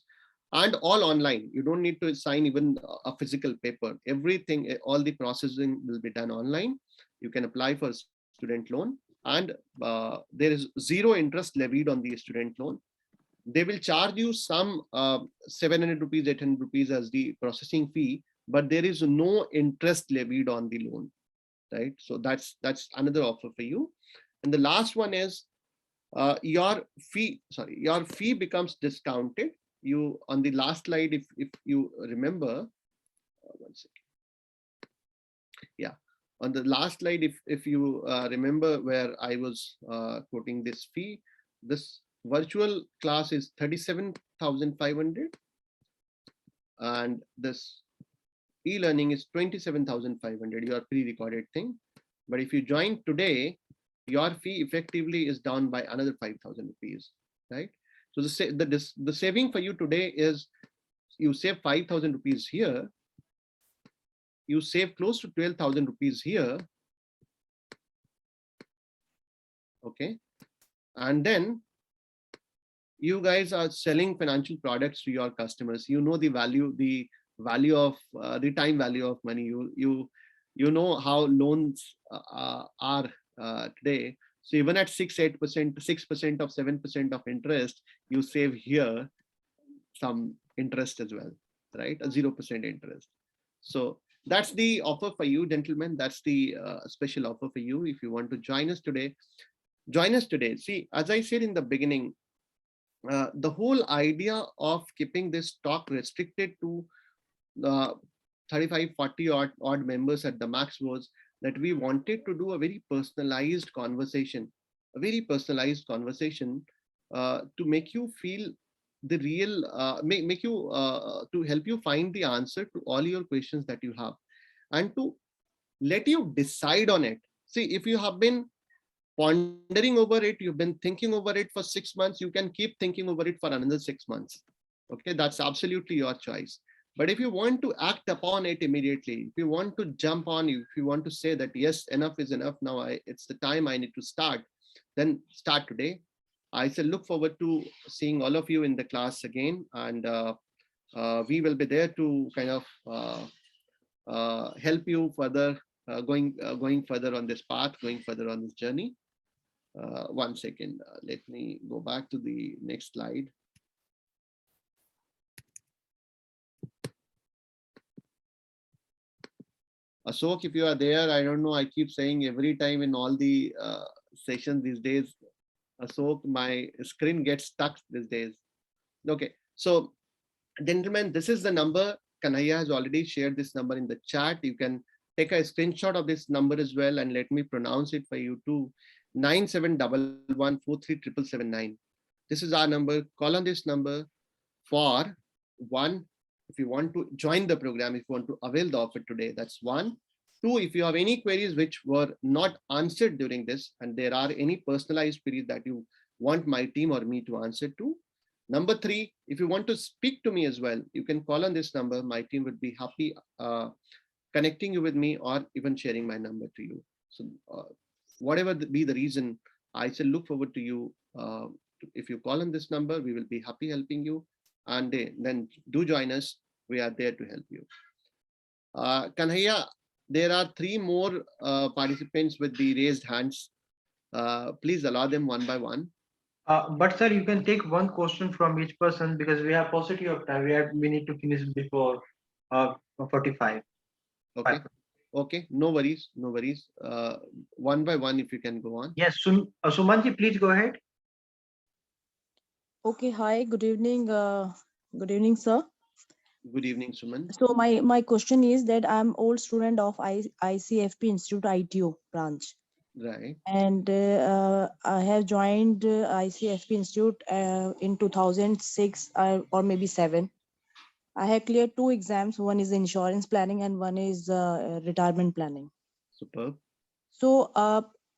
and all online. You don't need to sign even a physical paper. Everything, all the processing will be done online. You can apply for student loan, and there is 0 interest levied on the student loan. They will charge you some 700 rupees, 800 rupees as the processing fee, but there is no interest levied on the loan, right? So that's another offer for you. And the last one is your fee becomes discounted. You, on the last slide, if you remember, one second. Yeah, on the last slide, if you remember where I was quoting this fee, this virtual class is 37,500, and this e-learning is 27,500. Your pre-recorded thing. But if you join today, your fee effectively is down by another 5,000 rupees, right? So the saving for you today is you save 5,000 rupees here. You save close to 12,000 rupees here. Okay. And then you guys are selling financial products to your customers. You know the value of the time value of money. You know how loans are today. So even at 6% of 7% of interest, you save here some interest as well, right? A 0% interest. So that's the offer for you, gentlemen. That's the special offer for you. If you want to join us today, join us today. See, as I said in the beginning, the whole idea of keeping this talk restricted to 35, 40 odd members at the max was that we wanted to do a very personalized conversation, to make you feel the real, make you, to help you find the answer to all your questions that you have, and to let you decide on it. See, if you have been pondering over it, you've been thinking over it for 6 months, you can keep thinking over it for another 6 months. Okay, that's absolutely your choice. But if you want to act upon it immediately, if you want to jump on, if you want to say that, yes, enough is enough now, it's the time I need to start, then start today. I shall look forward to seeing all of you in the class again, and we will be there to kind of help you further, going further on this path, going further on this journey. One second, let me go back to the next slide. Ashok, if you are there, I don't know, I keep saying every time in all the sessions these days, Ashok, my screen gets stuck these days. Okay, so gentlemen, this is the number. Kanhaiya has already shared this number in the chat. You can take a screenshot of this number as well and let me pronounce it for you too. 9711437779. This is our number. Call on this number for one. If you want to join the program, if you want to avail the offer today, that's one. Two, if you have any queries which were not answered during this, and there are any personalized queries that you want my team or me to answer to. Number three, if you want to speak to me as well, you can call on this number. My team would be happy connecting you with me or even sharing my number to you. So whatever be the reason, I shall look forward to you. If you call on this number, we will be happy helping you. And then do join us. We are there to help you. Kanhaiya, there are three more participants with the raised hands. Please allow them one by one. But sir, you can take one question from each person because we have paucity of time. We need to finish before 45. Okay. Okay. No worries. No worries. One by one, if you can go on. Yes, Sumanji, please go ahead. Okay. Hi. Good evening. Good evening, sir. Good evening, Suman. So my question is that I'm old student of ICFP Institute ITO branch. Right. And I have joined ICFP Institute in 2006 or maybe 7. I have cleared 2 exams. One is insurance planning and one is retirement planning. Superb. So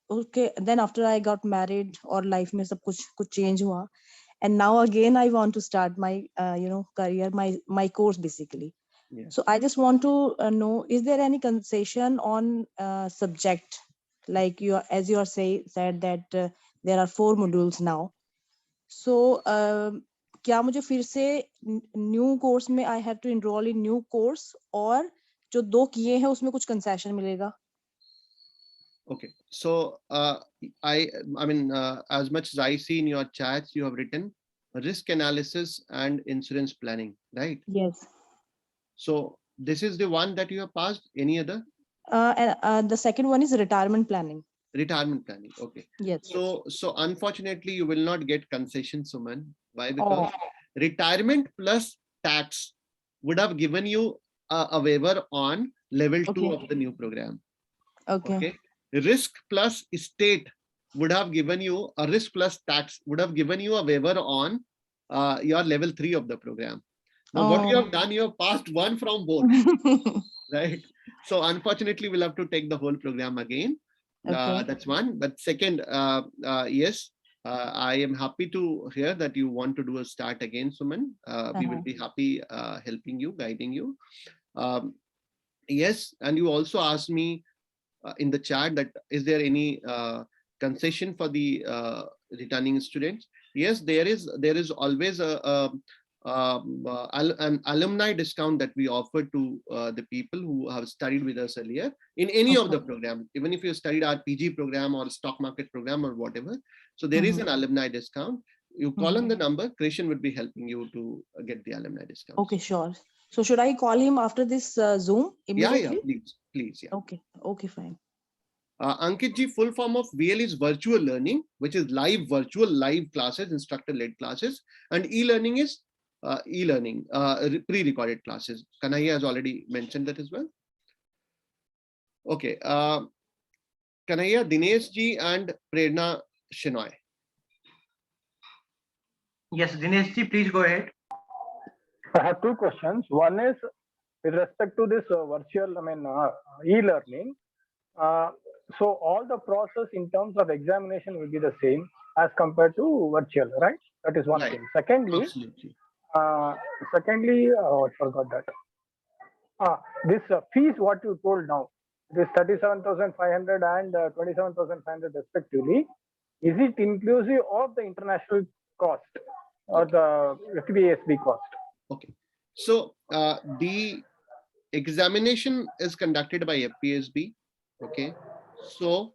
okay, then after I got married or life mein sab kuch change hua, and now again I want to start my career, my course basically. Yeah. So I just want to know, is there any concession on subject? Like as you are said that there are 4 modules now. So क्या मुझे फिर से new course में I have to enroll in new course और जो 2 किए हैं उसमें कुछ concession मिलेगा? Okay, so I mean, as much as I see in your chats, you have written risk analysis and insurance planning, right? Yes. So this is the one that you have passed. Any other? The second one is retirement planning. Retirement planning. Okay. Yes. So unfortunately, you will not get concession, Suman. Why? Because retirement plus tax would have given you a waiver on level 2 of the new program. Okay. Risk plus estate would have given you a risk plus tax would have given you a waiver on your level 3 of the program. Now, what you have done, you have passed one from both, right? So unfortunately, we'll have to take the whole program again. That's one. But second, yes, I am happy to hear that you want to do a start again, Suman. We will be happy helping you, guiding you. Yes, and you also asked me in the chat that is there any concession for the returning students? Yes, there is always an alumni discount that we offer to the people who have studied with us earlier in any of the program, even if you studied our PG program or stock market program or whatever. So there is an alumni discount. You call on the number, Krishan would be helping you to get the alumni discount. Okay, sure. So should I call him after this Zoom immediately? Yeah, please, yeah. Okay, fine. Ankit ji, full form of VL is virtual learning, which is virtual live classes, instructor-led classes, and e-learning is e-learning, pre-recorded classes. Kanhaiya has already mentioned that as well. Okay, Kanhaiya, Dinesh ji and Prerna Shenoy. Yes, Dinesh ji, please go ahead. I have 2 questions. One is with respect to this virtual, e-learning. So all the process in terms of examination will be the same as compared to virtual, right? That is one thing. Secondly, I forgot that. This fees, what you told now, this 37,500 and 27,500 respectively, is it inclusive of the international cost or the FBASB cost? Okay, so the examination is conducted by FPSB. Okay, so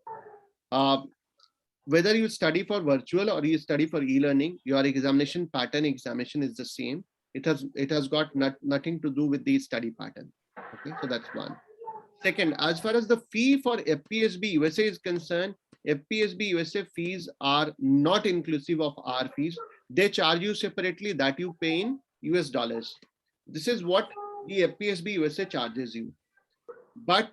whether you study for virtual or you study for e-learning, your examination pattern examination is the same. It has got nothing to do with the study pattern. Okay, so that's one. Second, as far as the fee for FPSB USA is concerned, FPSB USA fees are not inclusive of our fees. They charge you separately, that you pay in US dollars. This is what the FPSB USA charges you. But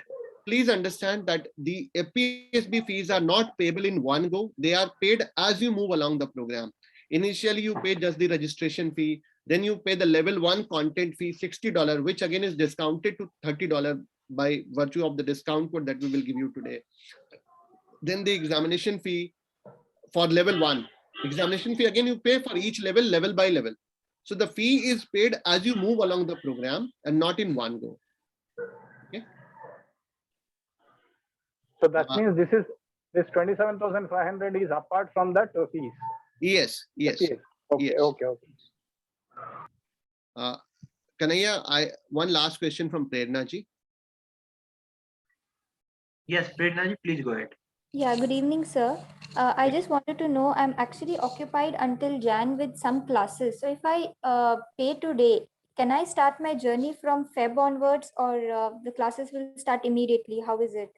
please understand that the FPSB fees are not payable in one go. They are paid as you move along the program. Initially, you pay just the registration fee. Then you pay the level 1 content fee, $60, which again is discounted to $30 by virtue of the discount code that we will give you today. Then the examination fee for level 1. Examination fee, again, you pay for each level, level by level. So the fee is paid as you move along the program and not in one go. Okay. So that means this 27,500 is apart from that fees. Yes, yes. Okay, yes. Okay. Kanaya, one last question from Prerna ji. Yes, Prerna ji, please go ahead. Yeah, good evening, sir. I just wanted to know, I'm actually occupied until Jan with some classes. So if I pay today, can I start my journey from Feb onwards, or the classes will start immediately? How is it?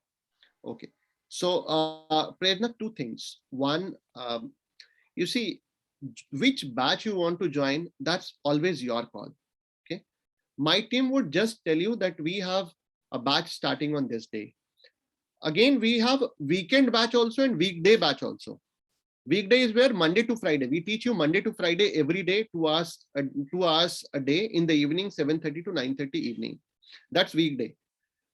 Okay. So, Prerna, two things. One, you see, which batch you want to join, that's always your call. Okay. My team would just tell you that we have a batch starting on this day. Again, we have weekend batch also and weekday batch also. Weekday is where Monday to Friday. We teach you Monday to Friday every day, 2 hours a day in the evening, 7:30 to 9:30 evening. That's weekday.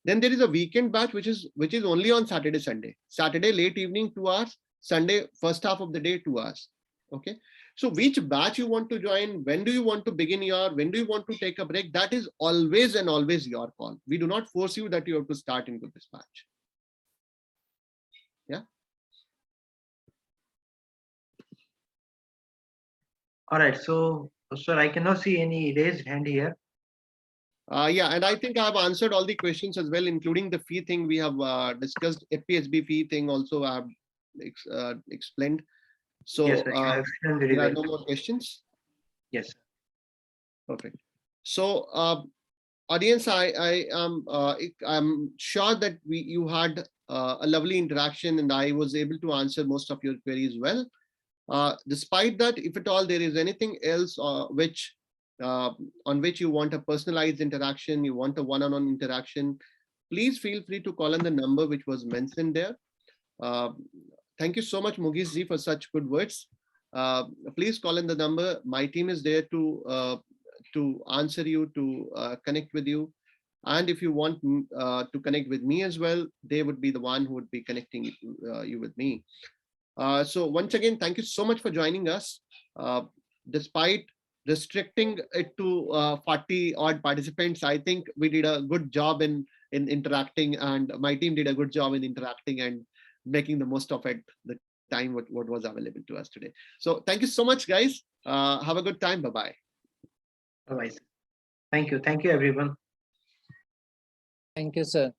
Then there is a weekend batch, which is only on Saturday, Sunday. Saturday late evening, 2 hours. Sunday first half of the day, 2 hours. Okay. So which batch you want to join? When do you want to begin when do you want to take a break? That is always and always your call. We do not force you that you have to start into this batch. Yeah. All right. So, sir, I cannot see any raised hand here. Yeah, and I think I have answered all the questions as well, including the fee thing. We have discussed FPSB fee thing also. I have explained. So Yes, sir, you have explained very there are well. no more questions. Yes. Perfect. So, audience, I'm sure that you had a lovely interaction, and I was able to answer most of your queries well. Despite that, if at all there is anything else on which you want a personalized interaction, you want a one-on-one interaction, please feel free to call on the number which was mentioned there. Thank you so much, Mugish ji, for such good words. Please call in the number. My team is there to answer you, to connect with you. And if you want to connect with me as well, they would be the one who would be connecting you with me. So once again, thank you so much for joining us. Despite restricting it to 40 odd participants, I think we did a good job in interacting, and my team did a good job in interacting and making the most of it, the time what was available to us today. So thank you so much, guys. Have a good time. Bye-bye. Bye-bye. Thank you. Thank you, everyone. Thank you, sir.